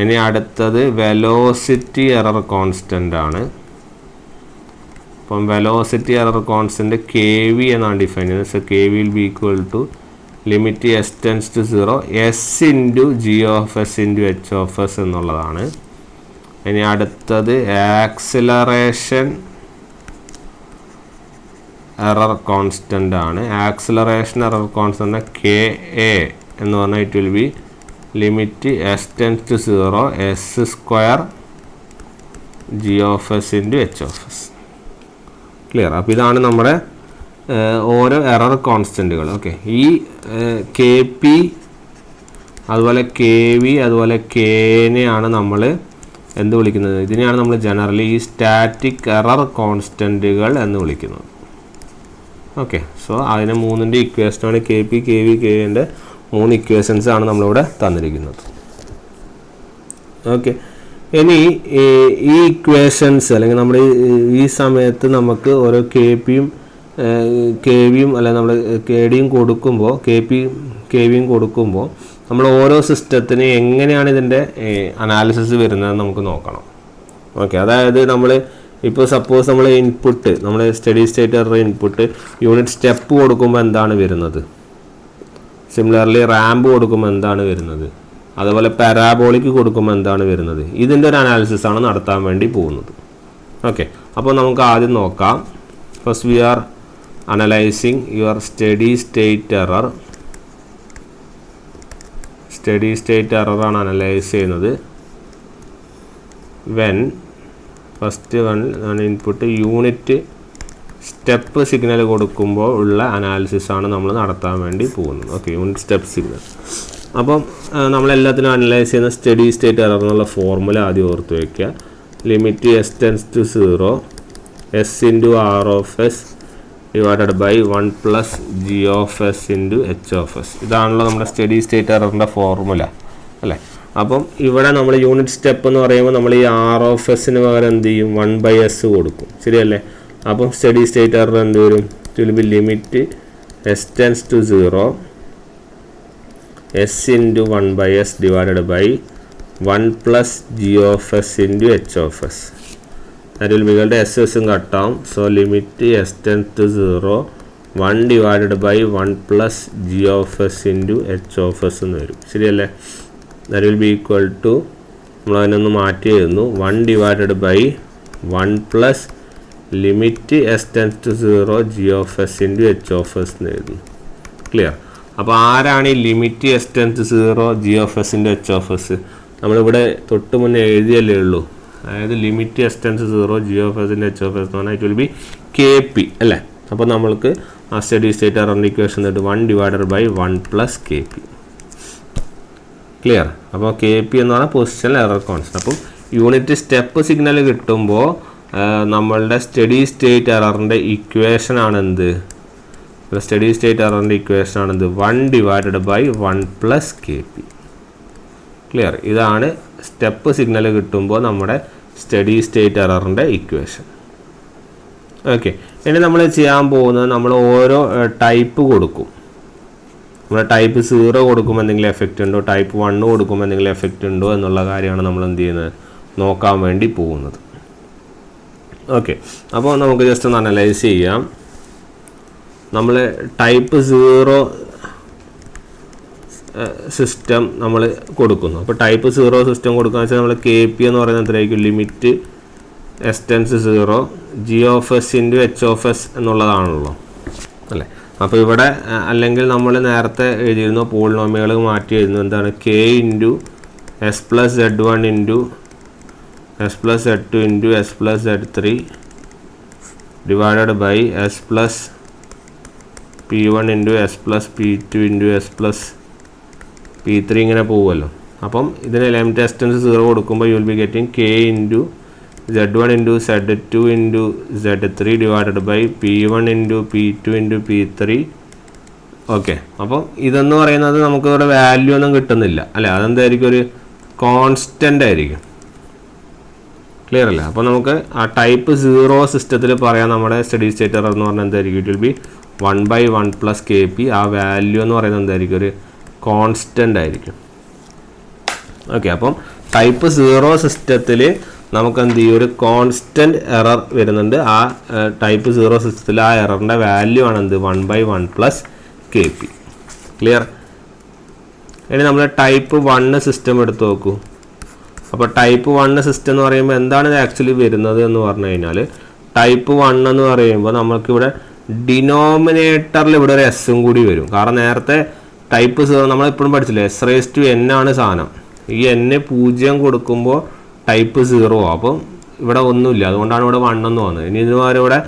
ഇനി അടുത്തത് വെലോസിറ്റി എറർ കോൺസ്റ്റൻ്റ് ആണ്. അപ്പം വെലോസിറ്റി എറർ കോൺസ്റ്റൻ്റ് KV എന്നാണ് ഡിഫൈൻ ചെയ്യുന്നത്. So KV will be equal to limit S → 0 s × g(s) × h(s) എന്നുള്ളതാണ്. ഇനി അടുത്തത് ആക്സിലറേഷൻ എറർ കോൺസ്റ്റൻ്റ് ആണ്. ആക്സിലറേഷൻ എറർ കോൺസ്റ്റൻ്റ് KA എന്ന് പറഞ്ഞാൽ it will be limit S → 0 s² g(s) × h(s). Clear? അപ്പോൾ ഇതാണ് നമ്മുടെ ഓരോ എറർ കോൺസ്റ്റൻറ്റുകൾ. ഓക്കെ, ഈ KP അതുപോലെ KV അതുപോലെ Kനെയാണ് നമ്മൾ എന്ത് വിളിക്കുന്നത്, ഇതിനെയാണ് നമ്മൾ ജനറലി ഈ സ്റ്റാറ്റിക് എറർ കോൺസ്റ്റൻറ്റുകൾ എന്ന് വിളിക്കുന്നത്. ഓക്കെ, സോ അതിന് 3ൻ്റെ ഇക്വേഷനാണ് KP KV Kൻ്റെ 3 ഇക്വേഷൻസ് ആണ് നമ്മളിവിടെ തന്നിരിക്കുന്നത്. ഓക്കെ, ഇനി ഈ ഇക്വേഷൻസ് അല്ലെങ്കിൽ നമ്മൾ ഈ സമയത്ത് നമുക്ക് ഓരോ KPയും KVയും അല്ലെങ്കിൽ നമ്മൾ KDയും കൊടുക്കുമ്പോൾ KVയും കൊടുക്കുമ്പോൾ നമ്മൾ ഓരോ സിസ്റ്റത്തിന് എങ്ങനെയാണ് ഇതിൻ്റെ അനാലിസിസ് വരുന്നതെന്ന് നമുക്ക് നോക്കണം. ഓക്കെ, അതായത് നമ്മൾ ഇപ്പോൾ സപ്പോസ് നമ്മൾ ഇൻപുട്ട് നമ്മൾ steady state error input unit step കൊടുക്കുമ്പോൾ എന്താണ് വരുന്നത്, സിമിലർലി റാമ്പ് കൊടുക്കുമ്പോൾ എന്താണ് വരുന്നത്, അതുപോലെ പാരാബോളിക് കൊടുക്കുമ്പോൾ എന്താണ് വരുന്നത്, ഇതിൻ്റെ ഒരു അനാലിസിസ് ആണ് നടത്താൻ വേണ്ടി പോകുന്നത്. ഓക്കെ, അപ്പോൾ നമുക്ക് ആദ്യം നോക്കാം. First we are analysing your steady state error. Steady state എററാണ് അനലൈസ് ചെയ്യുന്നത്. When first one input unit step signal കൊടുക്കുമ്പോൾ ഉള്ള അനാലിസിസ് ആണ് നമ്മൾ നടത്താൻ വേണ്ടി പോകുന്നത്. Okay, unit step signal. അപ്പം നമ്മളെല്ലാത്തിനും അനലൈസ് ചെയ്യുന്ന സ്റ്റഡി സ്റ്റേറ്റ് എറർ എന്നുള്ള ഫോർമുല ആദ്യം ഓർത്ത് വയ്ക്കുക. Limit S tends to 0 S into R of S divided by 1 plus G of S into H of s. ഇതാണല്ലോ നമ്മുടെ സ്റ്റഡി സ്റ്റേറ്റ് എററിൻ്റെ ഫോർമുല അല്ലേ. അപ്പം ഇവിടെ നമ്മൾ യൂണിറ്റ് സ്റ്റെപ്പ് എന്ന് പറയുമ്പോൾ നമ്മൾ ഈ ആർ ഓഫ് എസിന് പകരം എന്ത് ചെയ്യും, 1/s കൊടുക്കും, ശരിയല്ലേ. അപ്പം സ്റ്റഡി സ്റ്റേറ്റ് എറർ എന്ത് വരും, it will be limit S tends to 0 S into 1/s divided by 1 plus G of S into H of s. That will be equal to s എസും കട്ടാവും. So limit S tends to 0 1 divided by 1 plus G of S into H of S എന്ന് വരും, ശരിയല്ലേ. That will be equal to നമ്മളതിനൊന്ന് മാറ്റി എഴുതുന്നു 1 divided by 1 plus limit S tends to 0 G of S into H of S എന്ന് എഴുതുന്നു. Clear. അപ്പോൾ ആരാണ് ഈ limit S tends to 0 G of S into H of S? നമ്മളിവിടെ തൊട്ട് മുന്നേ എഴുതിയല്ലേ ഉള്ളൂ. അതായത് limit S tends to 0 G of S into H of S എന്ന് പറഞ്ഞാൽ it will be K P അല്ലേ. അപ്പോൾ നമ്മൾക്ക് ആ സ്റ്റഡി സ്റ്റേറ്റ് എററിൻ്റെ ഇക്വേഷൻ എന്നിട്ട് 1 divided by 1 plus K P. Clear. അപ്പോൾ കെ പി എന്ന് പറഞ്ഞാൽ പൊസിഷൻ എറർ കോൺസ്റ്റന്റ്. അപ്പം യൂണിറ്റ് സ്റ്റെപ്പ് സിഗ്നൽ കിട്ടുമ്പോൾ നമ്മളുടെ സ്റ്റഡി സ്റ്റേറ്റ് എററിൻ്റെ ഇക്വേഷൻ ആണെന്ത്, സ്റ്റഡി സ്റ്റേറ്റ് എററിൻ്റെ ഇക്വേഷൻ ആണെന്ത് 1 divided by 1 plus K P. Clear. ഇതാണ് സ്റ്റെപ്പ് സിഗ്നൽ കിട്ടുമ്പോൾ നമ്മുടെ സ്റ്റഡി സ്റ്റേറ്റ് എററിൻ്റെ ഇക്വേഷൻ. ഓക്കെ. ഇനി നമ്മൾ ചെയ്യാൻ പോകുന്നത് നമ്മൾ ഓരോ ടൈപ്പ് കൊടുക്കും. നമ്മൾ ടൈപ്പ് 0 കൊടുക്കുമ്പോൾ എന്തെങ്കിലും എഫക്റ്റ് ഉണ്ടോ, ടൈപ്പ് 1 കൊടുക്കുമ്പോൾ എന്തെങ്കിലും എഫക്റ്റ് ഉണ്ടോ എന്നുള്ള കാര്യമാണ് നമ്മൾ എന്ത് ചെയ്യുന്നത് നോക്കാൻ വേണ്ടി പോകുന്നത്. ഓക്കെ. അപ്പോൾ നമുക്ക് ജസ്റ്റ് ഒന്ന് അനലൈസ് ചെയ്യാം. നമ്മൾ ടൈപ്പ് 0 സിസ്റ്റം നമ്മൾ കൊടുക്കുന്നു. അപ്പോൾ ടൈപ്പ് 0 സിസ്റ്റം കൊടുക്കുക വെച്ചാൽ നമ്മൾ കെ പി എന്ന് പറയുന്നത് എത്രയായിരിക്കും, limit S tends 0 G of S into H of s എന്നുള്ളതാണല്ലോ അല്ലേ. അപ്പോൾ ഇവിടെ അല്ലെങ്കിൽ നമ്മൾ നേരത്തെ എഴുതിയിരുന്ന പോളിനോമിയൽ മാറ്റി എഴുതുന്നത് എന്താണ്, K into S plus Z1 into S plus Z2 into S plus Z3 divided by S plus P1 into S plus P2 into S plus P3 ഇങ്ങനെ പോകുമല്ലോ. അപ്പം ഇതിന് ലിമിറ്റ് എസ് ടെൻസ് 0 കൊടുക്കുമ്പോൾ you will be getting K into Z1 into Z2 into Z3 divided by P1 into P2 into P3. Okay. അപ്പം ഇതെന്ന് പറയുന്നത് നമുക്ക് ഇവിടെ വാല്യൂ ഒന്നും കിട്ടുന്നില്ല അല്ലേ. അതെന്തായിരിക്കും, ഒരു കോൺസ്റ്റൻ്റ് ആയിരിക്കും. ക്ലിയർ അല്ലേ. അപ്പോൾ നമുക്ക് ആ ടൈപ്പ് 0 സിസ്റ്റത്തിൽ പറയാം നമ്മുടെ സ്റ്റഡി സ്റ്റേറ്റ് എറർ എന്ന് പറഞ്ഞാൽ എന്തായിരിക്കും, it will B 1/1 plus K P. ആ വാല്യൂ എന്ന് പറയുന്നത് എന്തായിരിക്കും, ഒരു കോൺസ്റ്റൻ്റ് ആയിരിക്കും. ഓക്കെ. അപ്പം ടൈപ്പ് 0 സിസ്റ്റത്തിൽ നമുക്ക് എന്ത് ചെയ്യും, ഒരു കോൺസ്റ്റൻറ്റ് എറർ വരുന്നുണ്ട്. ആ ടൈപ്പ് 0 സിസ്റ്റത്തിൽ ആ എററിൻ്റെ വാല്യൂ ആണ് എന്ത്, 1/1 പ്ലസ് കെ പി. ക്ലിയർ. ഇനി നമ്മൾ ടൈപ്പ് 1 സിസ്റ്റം എടുത്ത് നോക്കൂ. അപ്പോൾ ടൈപ്പ് 1 സിസ്റ്റം എന്ന് പറയുമ്പോൾ എന്താണ് ഇത് ആക്ച്വലി വരുന്നത് എന്ന് പറഞ്ഞു കഴിഞ്ഞാൽ, ടൈപ്പ് 1 എന്ന് പറയുമ്പോൾ നമുക്കിവിടെ ഡിനോമിനേറ്ററിൽ ഇവിടെ ഒരു എസ്സും കൂടി വരും. കാരണം നേരത്തെ ടൈപ്പ് 0 നമ്മളെപ്പോഴും പഠിച്ചില്ലേ, S⁻n ആണ് സാധനം. ഈ n 0 കൊടുക്കുമ്പോൾ ടൈപ്പ് 0 അപ്പം ഇവിടെ ഒന്നുമില്ല, അതുകൊണ്ടാണ് ഇവിടെ 1 എന്ന് വന്നത്. ഇനി ഇതിന് പകരം ഇവിടെ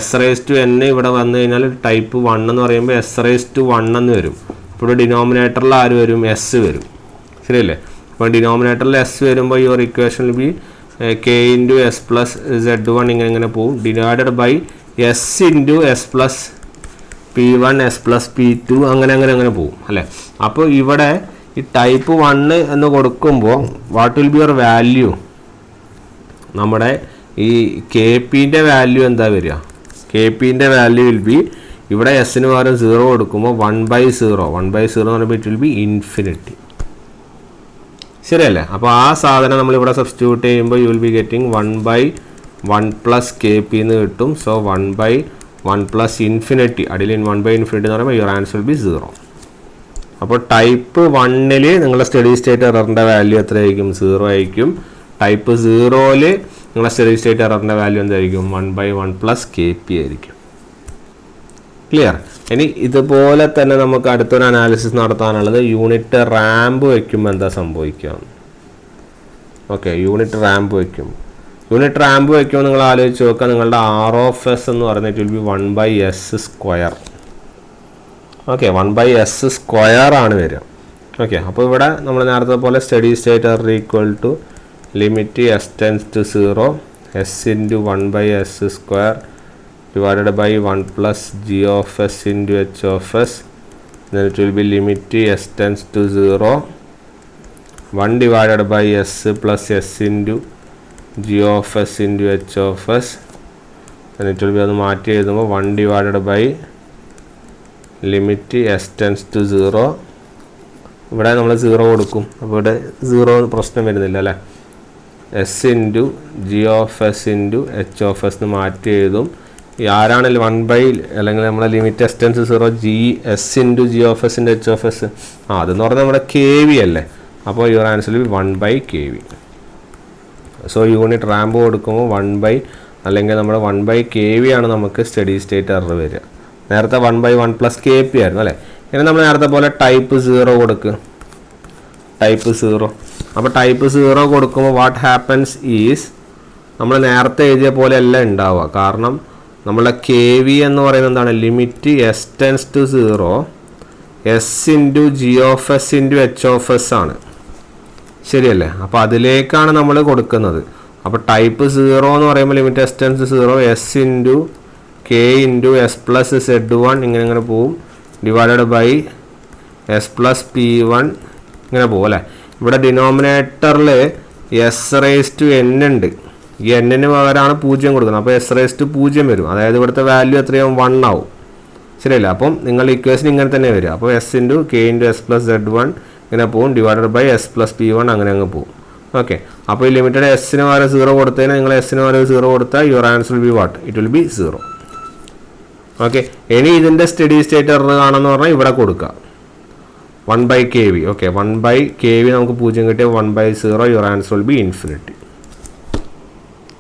S⁻n ഇവിടെ വന്നു കഴിഞ്ഞാൽ ടൈപ്പ് 1 എന്ന് പറയുമ്പോൾ S⁻1 എന്ന് വരും. അപ്പോൾ ഡിനോമിനേറ്ററിൽ ആര് വരും, എസ് വരും, ശരിയല്ലേ. അപ്പോൾ ഡിനോമിനേറ്ററിൽ എസ് വരുമ്പോൾ ഈ ഒരു equation be K into S plus Z1 ഇങ്ങനെ പോകും divided by S into S plus P1 S plus P2 അങ്ങനെ പോകും അല്ലേ. അപ്പോൾ ഇവിടെ ഈ ടൈപ്പ് 1 എന്ന് കൊടുക്കുമ്പോൾ what will be your value, നമ്മുടെ ഈ കെ പിൻ്റെ വാല്യൂ എന്താ വരിക, കെ പിൻ്റെ വാല്യൂ വിൽ ബി ഇവിടെ എസിന് പകരം 0 കൊടുക്കുമ്പോൾ 1/0 എന്ന് പറയുമ്പോൾ ഇറ്റ് വിൽ ബി ഇൻഫിനിറ്റി, ശരിയല്ലേ. അപ്പോൾ ആ സാധനം നമ്മളിവിടെ സബ്സ്റ്റിറ്റ്യൂട്ട് ചെയ്യുമ്പോൾ you will be getting 1/1 plus K P എന്ന് കിട്ടും. സോ 1/1 പ്ലസ് ഇൻഫിനിറ്റി, അടിയിൽ 1/ഇൻഫിനിറ്റി എന്ന് പറയുമ്പോൾ യുവർ ആൻസർ വിൽ ബി 0. അപ്പോൾ ടൈപ്പ് 1 നിങ്ങളുടെ സ്റ്റഡി സ്റ്റേറ്റ് എററിൻ്റെ വാല്യൂ എത്രയായിരിക്കും, 0 ആയിരിക്കും. ടൈപ്പ് 0 നിങ്ങളുടെ സ്റ്റഡി സ്റ്റേറ്റ് എററിൻ്റെ വാല്യൂ എന്തായിരിക്കും, 1/1 പ്ലസ് കെ പി ആയിരിക്കും. ക്ലിയർ. ഇനി ഇതുപോലെ തന്നെ നമുക്ക് അടുത്തൊരു അനാലിസിസ് നടത്താനുള്ളത് യൂണിറ്റ് റാമ്പ് വയ്ക്കുമ്പോൾ എന്താ സംഭവിക്കുക. ഓക്കെ, യൂണിറ്റ് റാമ്പ് വയ്ക്കുമ്പോൾ നിങ്ങൾ ആലോചിച്ച് നോക്കുക, നിങ്ങളുടെ ആർ ഓഫ് എസ് എന്ന് പറയുന്നത് it will B 1/s². Okay, 1/s² ആണ് വരിക. ഓക്കെ, അപ്പോൾ ഇവിടെ നമ്മൾ നേരത്തെ പോലെ steady state error equal to limit S tends to 0 S into 1/s² divided by 1 plus G of S into H of S. then it will be limit s tends to 0 1 divided by s plus s into g of s into h of s. then it will be അത് മാറ്റി എഴുതുമ്പോൾ 1 divided by limit s tends to 0. ഇവിടെ നമ്മൾ 0 കൊടുക്കും, അപ്പോൾ ഇവിടെ 0 പ്രശ്നം വരുന്നില്ല അല്ലേ. s into G of S into H of S എന്ന് മാറ്റി എഴുതും. ആരാണ് 1 അല്ലെങ്കിൽ നമ്മളെ limit S tends 0 G S into G of S into H of S. അതെന്ന് പറഞ്ഞാൽ നമ്മുടെ കെ വി അല്ലേ. അപ്പോൾ your answer 1/kV. So unit ramp കൊടുക്കുമ്പോൾ 1 അല്ലെങ്കിൽ നമ്മുടെ 1/kV ആണ് നമുക്ക് സ്റ്റഡി സ്റ്റേറ്റ് എറർ വരിക. നേരത്തെ 1/1 + kp ആയിരുന്നു അല്ലേ. ഇനി നമ്മൾ നേരത്തെ പോലെ ടൈപ്പ് 0 കൊടുക്കുക, ടൈപ്പ് 0. അപ്പോൾ ടൈപ്പ് 0 കൊടുക്കുമ്പോൾ വാട്ട് ഹാപ്പൻസ് ഈസ് നമ്മൾ നേരത്തെ എഴുതിയ പോലെ അല്ല ഉണ്ടാവുക. കാരണം നമ്മളെ കെ വി എന്ന് പറയുന്നത് എന്താണ്, limit S tends to 0 S into G of S into H of S ആണ്, ശരിയല്ലേ. അപ്പോൾ അതിലേക്കാണ് നമ്മൾ കൊടുക്കുന്നത്. അപ്പോൾ ടൈപ്പ് 0 എന്ന് പറയുമ്പോൾ limit S tends to 0 S into K into S plus Z1 ഇങ്ങനെ പോവും divided by S plus P1 ഇങ്ങനെ പോകും അല്ലേ. ഇവിടെ ഡിനോമിനേറ്ററിൽ എസ് റേസ് ടു എൻ ഉണ്ട്. ഈ എന്നിന് പകരമാണ് 0 കൊടുക്കുന്നത്. അപ്പോൾ എസ് റേസ് ടു 0 വരും. അതായത് ഇവിടുത്തെ വാല്യൂ എത്രയാവും, 1 ആവും, ശരിയല്ല. അപ്പം നിങ്ങൾ ഇക്വേഷൻ ഇങ്ങനെ തന്നെ വരിക. അപ്പോൾ S into K into S plus Z1 ഇങ്ങനെ പോകും divided by S plus P1 അങ്ങനെ അങ്ങ് പോകും. ഓക്കെ, അപ്പോൾ ഈ ലിമിറ്റഡ് എസ്സിന് പകരം 0 കൊടുത്തതിന് നിങ്ങൾ എസ്സിന് പകരം 0 കൊടുത്താൽ your answer will B what, it will be 0. Okay, ഇനി ഇതിൻ്റെ സ്റ്റഡി സ്റ്റേറ്റ് എറർ കാണുമെന്ന് പറഞ്ഞാൽ ഇവിടെ കൊടുക്കുക 1/kV. ഓക്കെ, 1/kV നമുക്ക് 0 കിട്ടിയാൽ 1/0 your answer will be infinity.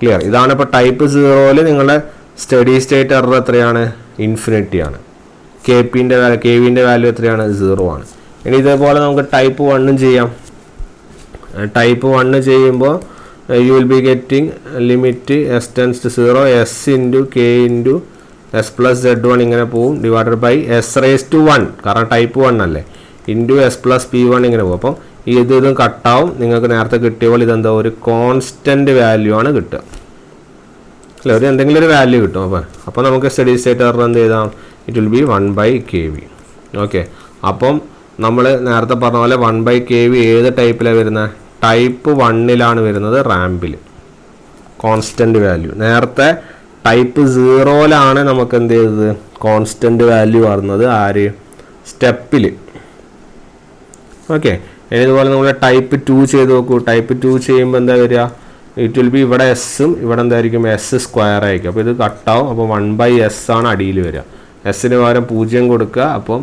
Clear. ഇതാണ് ഇപ്പോൾ ടൈപ്പ് 0യിൽ നിങ്ങളുടെ സ്റ്റഡി സ്റ്റേറ്റ് എറർ എത്രയാണ്, ഇൻഫിനിറ്റി ആണ്. കെവിൻ്റെ വാല്യൂ എത്രയാണ്, 0 ആണ്. ഇനി ഇതേപോലെ നമുക്ക് ടൈപ്പ് 1 ചെയ്യാം. ടൈപ്പ് 1 ചെയ്യുമ്പോൾ you will be getting limit S tends to 0 S into K into S plus Z1 ഇങ്ങനെ പോവും divided by S raise to 1 കാരണം ടൈപ്പ് 1 അല്ലേ ഇൻറ്റു എസ് പ്ലസ് P1 ഇങ്ങനെ പോകും. അപ്പം ഇതും കട്ടാവും. നിങ്ങൾക്ക് നേരത്തെ കിട്ടിയപ്പോൾ ഇതെന്താ ഒരു കോൺസ്റ്റൻറ്റ് വാല്യൂ ആണ് കിട്ടുക അല്ലേ, ഒരു എന്തെങ്കിലും ഒരു വാല്യൂ കിട്ടും. അപ്പോൾ നമുക്ക് സ്റ്റഡി സ്റ്റേറ്റ് എറർ എന്ത് ചെയ്താൽ it will be 1/kV. Okay, അപ്പം നമ്മൾ നേരത്തെ പറഞ്ഞ പോലെ 1/kV ഏത് ടൈപ്പിലാണ് വരുന്നത്, ടൈപ്പ് 1ലാണ് വരുന്നത്, റാമ്പിൽ കോൺസ്റ്റൻറ്റ് വാല്യൂ. നേരത്തെ ടൈപ്പ് 0ലാണ് നമുക്ക് എന്ത് ചെയ്തത്, കോൺസ്റ്റൻറ്റ് വാല്യൂ വരുന്നത് ആര്, സ്റ്റെപ്പിൽ. ഓക്കെ, ഇനി ഇതുപോലെ നമ്മൾ ടൈപ്പ് 2 ചെയ്ത് നോക്കൂ. ടൈപ്പ് 2 ചെയ്യുമ്പോൾ എന്താ വരിക, ഇറ്റ് വിൽ ബി ഇവിടെ എസ്സും ഇവിടെ എന്തായിരിക്കും S² ആയിരിക്കും. അപ്പോൾ ഇത് കട്ടാവും. അപ്പോൾ 1/s ആണ് അടിയിൽ വരിക. എസ്സിന് പകരം 0 കൊടുക്കുക. അപ്പം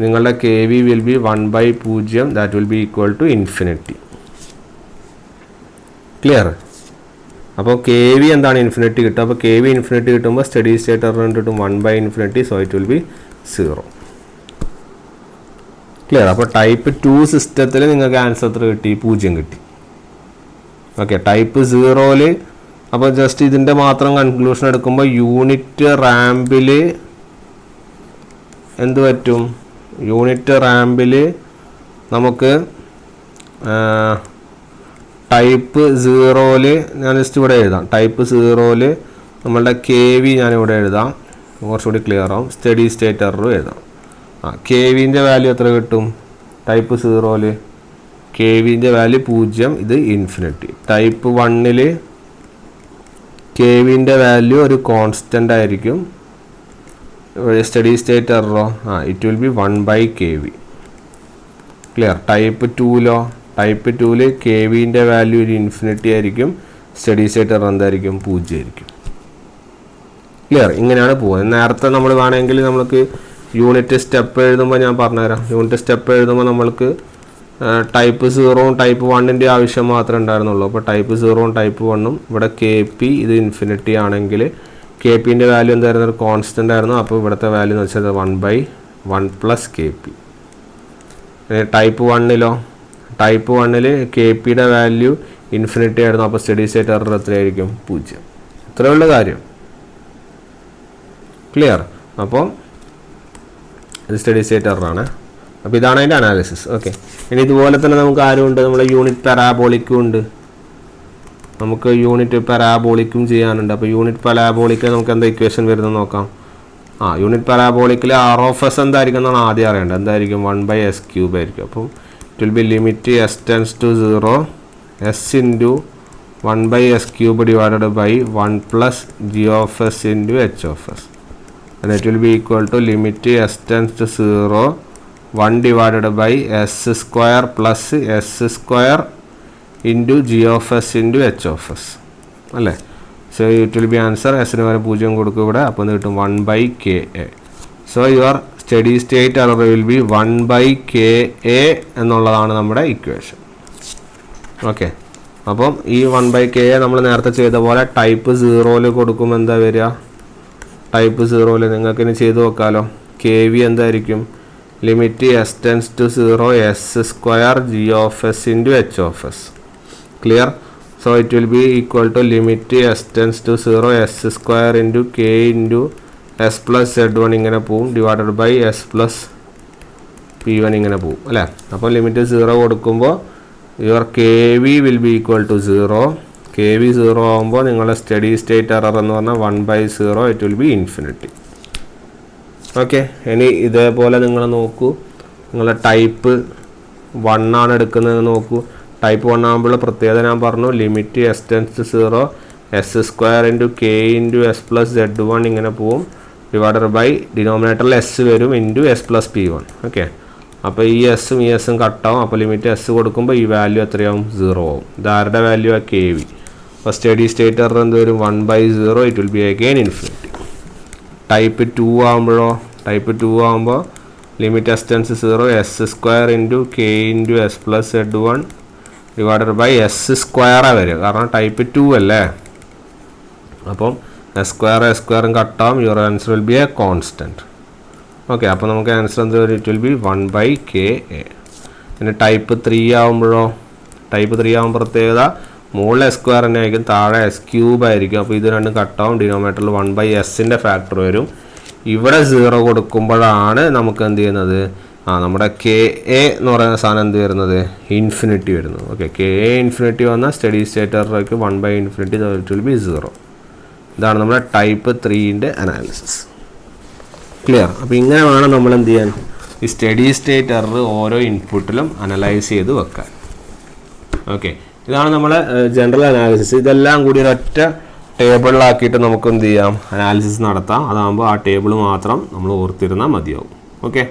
നിങ്ങളുടെ KV will be 1/0 that will be equal to infinity. Clear. അപ്പോൾ KV എന്താണ്, ഇൻഫിനിറ്റി കിട്ടുക. അപ്പോൾ KV ഇൻഫിനിറ്റി കിട്ടുമ്പോൾ സ്റ്റഡി സ്റ്റേറ്റ് എറർ കിട്ടും 1/∞, so it will be 0. Clear. അപ്പോൾ ടൈപ്പ് 2 സിസ്റ്റത്തിൽ നിങ്ങൾക്ക് ആൻസർ എത്ര കിട്ടി, 0 കിട്ടി. ഓക്കെ, ടൈപ്പ് 0യിൽ അപ്പോൾ ജസ്റ്റ് ഇതിൻ്റെ മാത്രം കൺക്ലൂഷൻ എടുക്കുമ്പോൾ യൂണിറ്റ് റാമ്പിൽ എന്ത് പറ്റും, യൂണിറ്റ് റാമ്പിൽ നമുക്ക് ടൈപ്പ് 0യിൽ ഞാൻ ജസ്റ്റ് ഇവിടെ എഴുതാം. ടൈപ്പ് 0യിൽ നമ്മളുടെ KV ഞാനിവിടെ എഴുതാം, കുറച്ചുകൂടി ക്ലിയർ ആവും. സ്റ്റഡി സ്റ്റേറ്റ് എറർ എഴുതാം. KVൻ്റെ വാല്യൂ എത്ര കിട്ടും, ടൈപ്പ് 0യിൽ KVൻ്റെ വാല്യൂ 0, ഇത് ഇൻഫിനിറ്റി. ടൈപ്പ് 1ൽ KVൻ്റെ വാല്യൂ ഒരു കോൺസ്റ്റൻ്റ് ആയിരിക്കും. സ്റ്റഡി സ്റ്റേറ്റ് എററോ it will be 1/kV. Clear. Type 2ലോ, ടൈപ്പ് 2ൽ KVൻ്റെ വാല്യൂ ഒരു ഇൻഫിനിറ്റി ആയിരിക്കും. സ്റ്റഡി സ്റ്റേറ്റ് എറർ എന്തായിരിക്കും, 0 ആയിരിക്കും. ക്ലിയർ. ഇങ്ങനെയാണ് പോകുന്നത്. നേരത്തെ നമ്മൾ വേണമെങ്കിൽ നമുക്ക് യൂണിറ്റ് സ്റ്റെപ്പ് എഴുതുമ്പോൾ ഞാൻ പറഞ്ഞുതരാം. യൂണിറ്റ് സ്റ്റെപ്പ് എഴുതുമ്പോൾ നമ്മൾക്ക് ടൈപ്പ് 0ഉം ടൈപ്പ് 1ൻ്റെ ആവശ്യം മാത്രമേ ഉണ്ടായിരുന്നുള്ളൂ. അപ്പോൾ ടൈപ്പ് 0ഉം ടൈപ്പ് 1ഉം ഇവിടെ KP ഇത് ഇൻഫിനിറ്റി ആണെങ്കിൽ KPൻ്റെ വാല്യൂ എന്തായിരുന്നു, ഒരു കോൺസ്റ്റൻ്റ് ആയിരുന്നു. അപ്പോൾ ഇവിടുത്തെ വാല്യൂ എന്ന് വെച്ചാൽ 1/1 + KP. ടൈപ്പ് 1ലോ, ടൈപ്പ് 1ൽ KPയുടെ വാല്യൂ ഇൻഫിനിറ്റി ആയിരുന്നു. അപ്പോൾ സ്റ്റഡി സ്റ്റേറ്റ് എറർ എത്രയായിരിക്കും, 0. ഇത്രയുള്ള കാര്യം. ക്ലിയർ. അപ്പോൾ ഇത് സ്റ്റഡി സ്റ്റേറ്റ് എററാണ്. അപ്പോൾ ഇതാണ് അതിൻ്റെ അനാലിസിസ്. ഓക്കെ, ഇനി ഇതുപോലെ തന്നെ നമുക്ക് ആരുമുണ്ട്, നമ്മുടെ യൂണിറ്റ് പാരാബോളിക്കും ഉണ്ട്. നമുക്ക് യൂണിറ്റ് പാരാബോളിക്കും ചെയ്യാനുണ്ട്. അപ്പോൾ യൂണിറ്റ് പാരാബോളിക്ക് നമുക്ക് എന്താ ഇക്വേഷൻ വരുന്നത് നോക്കാം. യൂണിറ്റ് പാരാബോളിക്കിൽ ആർ ഓഫ് എസ് എന്തായിരിക്കും എന്നാണ് ആദ്യം അറിയേണ്ടത്. എന്തായിരിക്കും? 1/s³ ആയിരിക്കും. അപ്പം it will be limit S tends to 0 S into 1/s³ divided by 1 plus G of S into H of S. and it will be equal to limit s tends to 0 1 divided by s² plus s² into g of s into h of s അല്ലേ. So it will B answer എസിന് വരെ 0 കൊടുക്കും ഇവിടെ. അപ്പോൾ ഇത് കിട്ടും 1/ka. So your steady state error will be 1/ka എന്നുള്ളതാണ് നമ്മുടെ ഇക്വേഷൻ. ഓക്കെ, അപ്പം ഈ 1/ka നമ്മൾ നേരത്തെ ചെയ്ത പോലെ ടൈപ്പ് 0 കൊടുക്കുമ്പോൾ എന്താ വരിക? ടൈപ്പ് 0 നിങ്ങൾക്ക് ഇനി ചെയ്ത് നോക്കാമല്ലോ. കെ വി എന്തായിരിക്കും? Limit S tends to 0 s² g of s into h of s. Clear? So it will be equal to limit S tends to 0 s² into K into S plus z1 ഇങ്ങനെ പോവും divided by S plus p1 ഇങ്ങനെ പോവും അല്ലേ. അപ്പോൾ limit 0 കൊടുക്കുമ്പോൾ your K V will be equal to 0. K V 0 ആകുമ്പോൾ നിങ്ങളുടെ steady state error എന്ന് പറഞ്ഞാൽ 1/0 it will be infinity. Okay, ഇനി ഇതേപോലെ നിങ്ങൾ നോക്കൂ. നിങ്ങൾ ടൈപ്പ് 1 ആണ് എടുക്കുന്നത് നോക്കൂ. ടൈപ്പ് 1 ആകുമ്പോൾ പ്രത്യേകത ഞാൻ പറഞ്ഞു. Limit S tends to 0 s² into K into S plus z1 ഇങ്ങനെ പോവും ഡിവൈഡഡ് ബൈ ഡിനോമിനേറ്ററിൽ എസ് വരും into S plus p1. Okay, അപ്പോൾ ഈ എസ്സും ഈ എസ്സും കട്ടാവും. അപ്പോൾ ലിമിറ്റ് എസ് കൊടുക്കുമ്പോൾ ഈ വാല്യൂ എത്രയാവും? 0 ആവും. ഇതാരുടെ വാല്യൂ ആ കെ വി. അപ്പോൾ സ്റ്റഡി സ്റ്റേറ്റ് എറർ എന്ത് വരും? 1/0 it will be again infinity. Type 2 ആകുമ്പോഴോ? ടൈപ്പ് 2 ആകുമ്പോൾ limit S tends 0 s² into K into S plus z1 divided by s² വരും. കാരണം ടൈപ്പ് 2 അല്ലേ. അപ്പം s² കട്ടാവും. Your answer will be a constant. Okay, അപ്പോൾ നമുക്ക് ആൻസർ എന്ത് വരും? It will be 1/ka. പിന്നെ ടൈപ്പ് 3 ആകുമ്പോഴോ? ടൈപ്പ് 3 ആകുമ്പോൾ പ്രത്യേകത മുകളിൽ s² തന്നെ ആയിരിക്കും, താഴെ s³ ആയിരിക്കും. അപ്പോൾ ഇത് രണ്ടും കട്ടാവും. ഡിനോമിനേറ്ററിൽ 1/sൻ്റെ ഫാക്ടർ വരും. ഇവിടെ 0 കൊടുക്കുമ്പോഴാണ് നമുക്ക് എന്ത് ചെയ്യുന്നത്? നമ്മുടെ കെ എ എന്ന് പറയുന്ന സാധനം എന്ത് വരുന്നത്? ഇൻഫിനിറ്റി വരുന്നത്. ഓക്കെ, കെ എ ഇൻഫിനിറ്റി വന്നാൽ സ്റ്റഡി സ്റ്റേറ്റ് എറർക്ക് 1/∞ ഇറ്റ് വിൽ ബി 0. ഇതാണ് നമ്മുടെ ടൈപ്പ് 3ൻ്റെ അനാലിസിസ്. ക്ലിയർ? അപ്പോൾ ഇങ്ങനെ വേണം നമ്മൾ എന്ത് ചെയ്യാൻ? ഈ സ്റ്റഡി സ്റ്റേറ്റ് എറർ ഓരോ ഇൻപുട്ടിലും അനലൈസ് ചെയ്ത് വെക്കാൻ. ഓക്കെ, ഇതാണ് നമ്മുടെ ജനറൽ അനാലിസിസ്. ഇതെല്ലാം കൂടി ഒരൊറ്റ ടേബിളിലാക്കിയിട്ട് നമുക്ക് എന്ത് ചെയ്യാം? അനാലിസിസ് നടത്താം. അതാകുമ്പോൾ ആ ടേബിൾ മാത്രം നമ്മൾ ഓർത്തിരുന്നാൽ മതിയാവും. ഓക്കെ,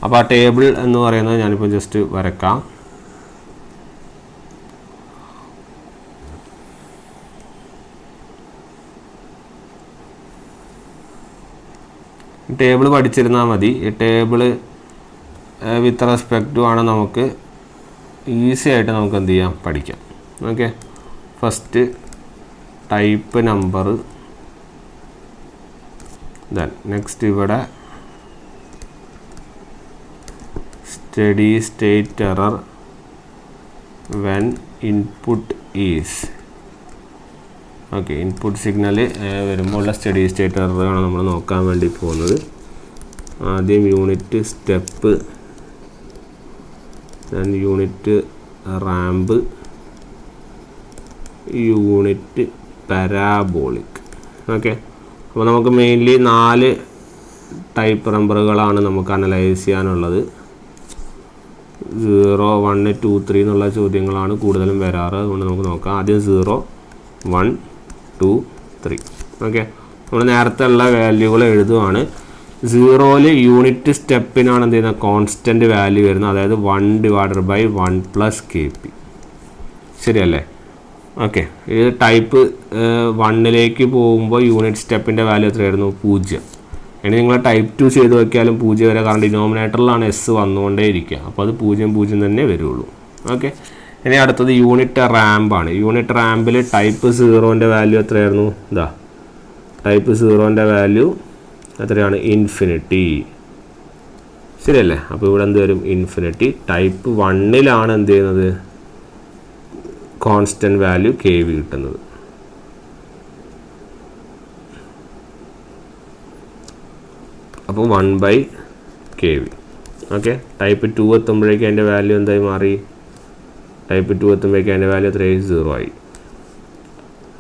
അപ്പോൾ ആ ടേബിൾ എന്ന് പറയുന്നത് ഞാനിപ്പോൾ ജസ്റ്റ് വരക്കാം. ടേബിൾ പഠിച്ചിരുന്നാൽ മതി. ഈ ടേബിൾ വിത്ത് റെസ്പെക്ട് ടു ആണ് നമുക്ക് ഈസി ആയിട്ട് നമുക്ക് എന്ത് ചെയ്യാം? പഠിക്കാം. Okay, first type number, then next ഇവിടെ steady state error when input is. Okay, input signal വരുമ്പോൾ ഉള്ള സ്റ്റഡി സ്റ്റേറ്റ് എററാണ് നമ്മൾ നോക്കാൻ വേണ്ടി പോകുന്നത്. ആദ്യം unit step, then unit ramp, unit parabolic. Okay, അപ്പോൾ നമുക്ക് മെയിൻലി 4 ടൈപ്പ് നമ്പറുകളാണ് നമുക്ക് അനലൈസ് ചെയ്യാനുള്ളത്. 0, 1, 2, 3 എന്നുള്ള ചോദ്യങ്ങളാണ് കൂടുതലും വരാറ്. അതുകൊണ്ട് നമുക്ക് നോക്കാം. ആദ്യം 0, 1, 2, 3. ഓക്കെ, നമ്മൾ നേരത്തെ ഉള്ള വാല്യൂകൾ എഴുതുവാണ്. 0ൽ യൂണിറ്റ് സ്റ്റെപ്പിനാണ് എന്ത് ചെയ്യുന്നത്? കോൺസ്റ്റൻറ്റ് വാല്യൂ വരുന്നത്. അതായത് 1 ഡിവൈഡഡ് ബൈ 1 പ്ലസ് kp. ശരിയല്ലേ? ഓക്കെ, ഇത് ടൈപ്പ് 1ലേക്ക് പോകുമ്പോൾ യൂണിറ്റ് സ്റ്റെപ്പിൻ്റെ വാല്യൂ എത്രയായിരുന്നു? 0. ഇനി നിങ്ങൾ ടൈപ്പ് 2 ചെയ്ത് വയ്ക്കാലും 0 വരെ. കാരണം ഡിനോമിനേറ്ററിലാണ് എസ് വന്നുകൊണ്ടേ ഇരിക്കുക. അപ്പോൾ അത് 0, 0 തന്നെ വരുള്ളൂ. ഓക്കെ, ഇനി അടുത്തത് യൂണിറ്റ് റാമ്പാണ്. യൂണിറ്റ് റാമ്പിൽ ടൈപ്പ് 0ൻ്റെ വാല്യൂ എത്രയായിരുന്നു? ഇതാ ടൈപ്പ് 0ൻ്റെ വാല്യൂ എത്രയാണ്? ഇൻഫിനിറ്റി. ശരിയല്ലേ? അപ്പോൾ ഇവിടെ എന്ത് വരും? ഇൻഫിനിറ്റി. ടൈപ്പ് 1ലാണ് എന്ത് ചെയ്യുന്നത്? കോൺസ്റ്റൻറ്റ് വാല്യൂ കെ വി കിട്ടുന്നത്. അപ്പോൾ 1/kV. ഓക്കെ. ടൈപ്പ് 2 എത്തുമ്പോഴേക്കും അതിൻ്റെ വാല്യൂ എന്തായി മാറി? ടൈപ്പ് 2 എത്തുമ്പോഴേക്കും അതിൻ്റെ വാല്യൂ എത്രയായി? 0 ആയി.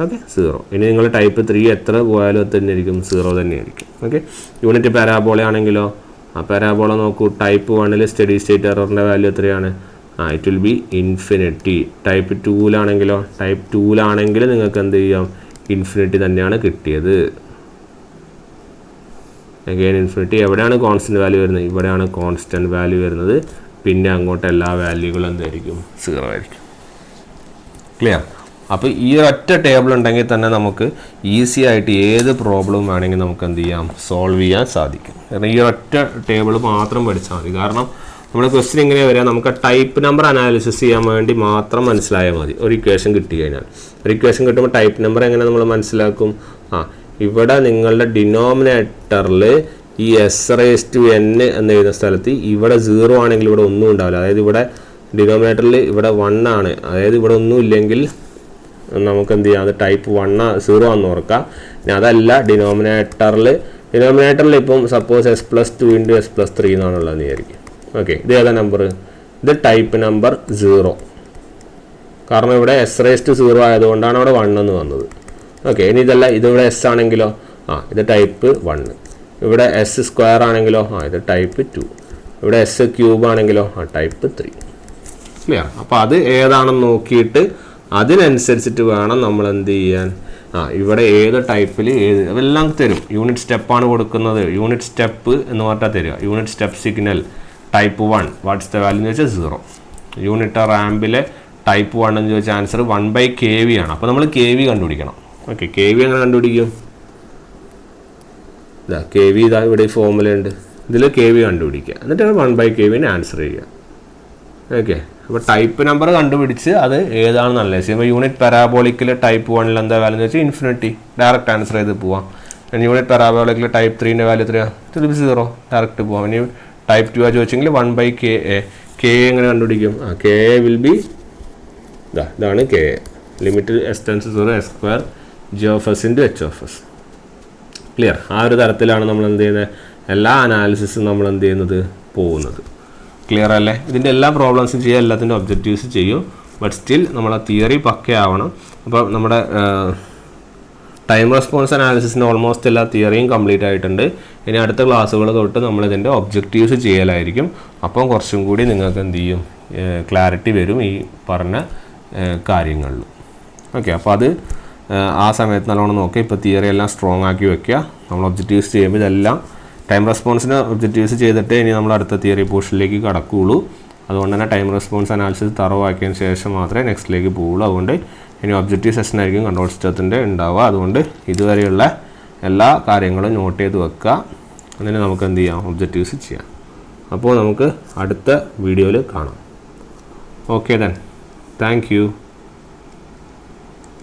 ഓക്കെ, 0. ഇനി നിങ്ങൾ ടൈപ്പ് 3 എത്ര പോയാലും തന്നെയായിരിക്കും 0 തന്നെയായിരിക്കും. ഓക്കെ. യൂണിറ്റ് പാരാബോള ആണെങ്കിലോ, ആ പാരാബോള നോക്കൂ. ടൈപ്പ് 1 സ്റ്റഡി സ്റ്റേറ്റ് എററിൻ്റെ വാല്യൂ എത്രയാണ്? It will be infinity. Type 2 type 2 നിങ്ങൾക്ക് എന്ത് ചെയ്യാം? ഇൻഫിനിറ്റി തന്നെയാണ് കിട്ടിയത്. Again infinity. എവിടെയാണ് കോൺസ്റ്റൻറ്റ് വാല്യൂ വരുന്നത്? ഇവിടെയാണ് കോൺസ്റ്റൻറ്റ് വാല്യൂ വരുന്നത്. പിന്നെ അങ്ങോട്ട് എല്ലാ വാല്യൂകളും എന്തായിരിക്കും? 0 ആയിരിക്കും. ക്ലിയർ? അപ്പോൾ ഈ ഒറ്റ ടേബിൾ ഉണ്ടെങ്കിൽ തന്നെ നമുക്ക് ഈസി ആയിട്ട് ഏത് പ്രോബ്ലം വേണമെങ്കിൽ നമുക്ക് എന്ത് ചെയ്യാം? സോൾവ് ചെയ്യാൻ സാധിക്കും. കാരണം ഈ ഒറ്റ ടേബിൾ മാത്രം പഠിച്ചാൽ മതി. കാരണം നമ്മുടെ ക്വസ്റ്റ്യൻ എങ്ങനെയാണ് വരിക? നമുക്ക് ടൈപ്പ് നമ്പർ അനാലിസിസ് ചെയ്യാൻ വേണ്ടി മാത്രം മനസ്സിലായാൽ മതി. ഒരു ഇക്വേഷൻ കിട്ടി കഴിഞ്ഞാൽ, ഒരു ഇക്വേഷൻ കിട്ടുമ്പോൾ ടൈപ്പ് നമ്പർ എങ്ങനെ നമ്മൾ മനസ്സിലാക്കും? ഇവിടെ നിങ്ങളുടെ ഡിനോമിനേറ്ററിൽ ഈ S⁻n എന്ന് എഴുതുന്ന സ്ഥലത്ത് ഇവിടെ 0 ആണെങ്കിൽ ഇവിടെ ഒന്നും ഉണ്ടാവില്ല. അതായത് ഇവിടെ ഡിനോമിനേറ്ററിൽ ഇവിടെ 1 ആണ്. അതായത് ഇവിടെ ഒന്നും ഇല്ലെങ്കിൽ നമുക്ക് എന്ത് ചെയ്യാം? അത് ടൈപ്പ് 1 0 ആണെന്ന് ഓർക്കാം. ഇനി അതല്ല, ഡിനോമിനേറ്ററിൽ ഇപ്പം സപ്പോസ് S+2 × S+3 എന്നാണുള്ളത് വിചാരിക്കും. ഓക്കെ, ഇത് ഏതാ നമ്പർ? ഇത് ടൈപ്പ് നമ്പർ 0. കാരണം ഇവിടെ S⁻0 ആയതുകൊണ്ടാണ് അവിടെ 1 എന്ന് വന്നത്. ഓക്കെ, ഇനി ഇതല്ല, ഇതിവിടെ S ആണെങ്കിലോ, ഇത് ടൈപ്പ് 1. ഇവിടെ S² ആണെങ്കിലോ, ഇത് ടൈപ്പ് 2. ഇവിടെ S³ ആണെങ്കിലോ, ടൈപ്പ് 3. ക്ലിയർ? അപ്പോൾ അത് ഏതാണെന്ന് നോക്കിയിട്ട് അതിനനുസരിച്ചിട്ട് വേണം നമ്മൾ എന്ത് ചെയ്യാൻ. ഇവിടെ ഏത് ടൈപ്പിൽ അതെല്ലാം തരും. യൂണിറ്റ് സ്റ്റെപ്പാണ് കൊടുക്കുന്നത്. യൂണിറ്റ് സ്റ്റെപ്പ് എന്ന് പറഞ്ഞാൽ തരിക. Unit step signal type 1 what's the value എന്ന് ചോദിച്ചാൽ 0. യൂണിറ്റ് റാമ്പിലെ ടൈപ്പ് 1 എന്ന് ചോദിച്ചാൽ ആൻസർ 1/kV ആണ്. അപ്പോൾ നമ്മൾ kV കണ്ടുപിടിക്കണം. ഓക്കെ, kV എങ്ങനെ കണ്ടുപിടിക്കും? kV ഇതാ ഇവിടെ ഫോർമുല ഉണ്ട്. ഇതിൽ kV കണ്ടുപിടിക്കുക, എന്നിട്ടാണ് 1/kV ആൻസർ ചെയ്യുക. ഓക്കെ, അപ്പോൾ ടൈപ്പ് നമ്പർ കണ്ടുപിടിച്ച് അത് ഏതാണെന്ന് അനലൈസ് ചെയ്യുമ്പോൾ യൂണിറ്റ് പാരാബോളിക്കിൽ ടൈപ്പ് 1 എന്താ വാല്യൂ എന്ന് വെച്ചാൽ ഇൻഫിനിറ്റി. ഡയറക്റ്റ് ആൻസർ ചെയ്ത് പോവാം. യൂണിറ്റ് പാരാബോളിക്കിൽ ടൈപ്പ് 3 വാല്യൂ എത്രയാണ്? 0. ഡയറക്റ്റ് പോവാം. ഇനി ടൈപ്പ് 2 ചോദിച്ചെങ്കിൽ 1/kA. kA എങ്ങനെ കണ്ടുപിടിക്കും? kA വിൽ ബി ഇതാണ് kA. Limit S⁻0 S² G(s) × H(s). Clear? ആ ഒരു തരത്തിലാണ് നമ്മൾ എന്ത് ചെയ്യുന്നത്? എല്ലാ അനാലിസിസും നമ്മൾ എന്ത് ചെയ്യുന്നത്? പോകുന്നത്. ക്ലിയർ അല്ലേ? ഇതിൻ്റെ എല്ലാ പ്രോബ്ലംസും ചെയ്യുക, എല്ലാത്തിൻ്റെ ഒബ്ജക്റ്റീവ്സ് ചെയ്യും. ബട്ട് സ്റ്റിൽ നമ്മളെ തിയറി പക്കയാവണം. അപ്പോൾ നമ്മുടെ ടൈം റെസ്പോൺസ് അനാലിസിസിന് ഓൾമോസ്റ്റ് എല്ലാ തിയറിയും കംപ്ലീറ്റ് ആയിട്ടുണ്ട്. ഇനി അടുത്ത ക്ലാസ്സുകൾ തൊട്ട് നമ്മളിതിൻ്റെ ഒബ്ജക്റ്റീവ്സ് ചെയ്യലായിരിക്കും. അപ്പം കുറച്ചും കൂടി നിങ്ങൾക്ക് എന്ത് ചെയ്യും? ക്ലാരിറ്റി വരും ഈ പറഞ്ഞ കാര്യങ്ങളിൽ. ഓക്കെ, അപ്പോൾ അത് ആ സമയത്ത് നല്ലോണം നോക്കുക. ഇപ്പോൾ തിയറി എല്ലാം സ്ട്രോങ് ആക്കി വെക്കുക. നമ്മൾ ഒബ്ജക്റ്റീവ്സ് ചെയ്യുമ്പോൾ ഇതെല്ലാം ടൈം റെസ്പോൺസിന് ഒബ്ജക്റ്റീവ്സ് ചെയ്തിട്ട് ഇനി നമ്മൾ അടുത്ത തിയറി പോർഷനിലേക്ക് കടക്കുകയുള്ളൂ. അതുകൊണ്ട് തന്നെ ടൈം റെസ്പോൺസ് അനാലിസിസ് തറവാക്കിയതിന് ശേഷം മാത്രമേ നെക്സ്റ്റിലേക്ക് പോവുള്ളൂ. അതുകൊണ്ട് ഇനി ഒബ്ജക്റ്റീവ് സെഷൻ ആയിരിക്കും കൺട്രോൾ സിസ്റ്റത്തിൻ്റെ ഉണ്ടാവുക. അതുകൊണ്ട് ഇതുവരെയുള്ള എല്ലാ കാര്യങ്ങളും നോട്ട് ചെയ്ത് വെക്കുക. എന്നിട്ട് നമുക്ക് എന്ത് ചെയ്യാം? ഒബ്ജക്റ്റീവ്സ് ചെയ്യാം. അപ്പോൾ നമുക്ക് അടുത്ത വീഡിയോയിൽ കാണാം. Okay then, thank you.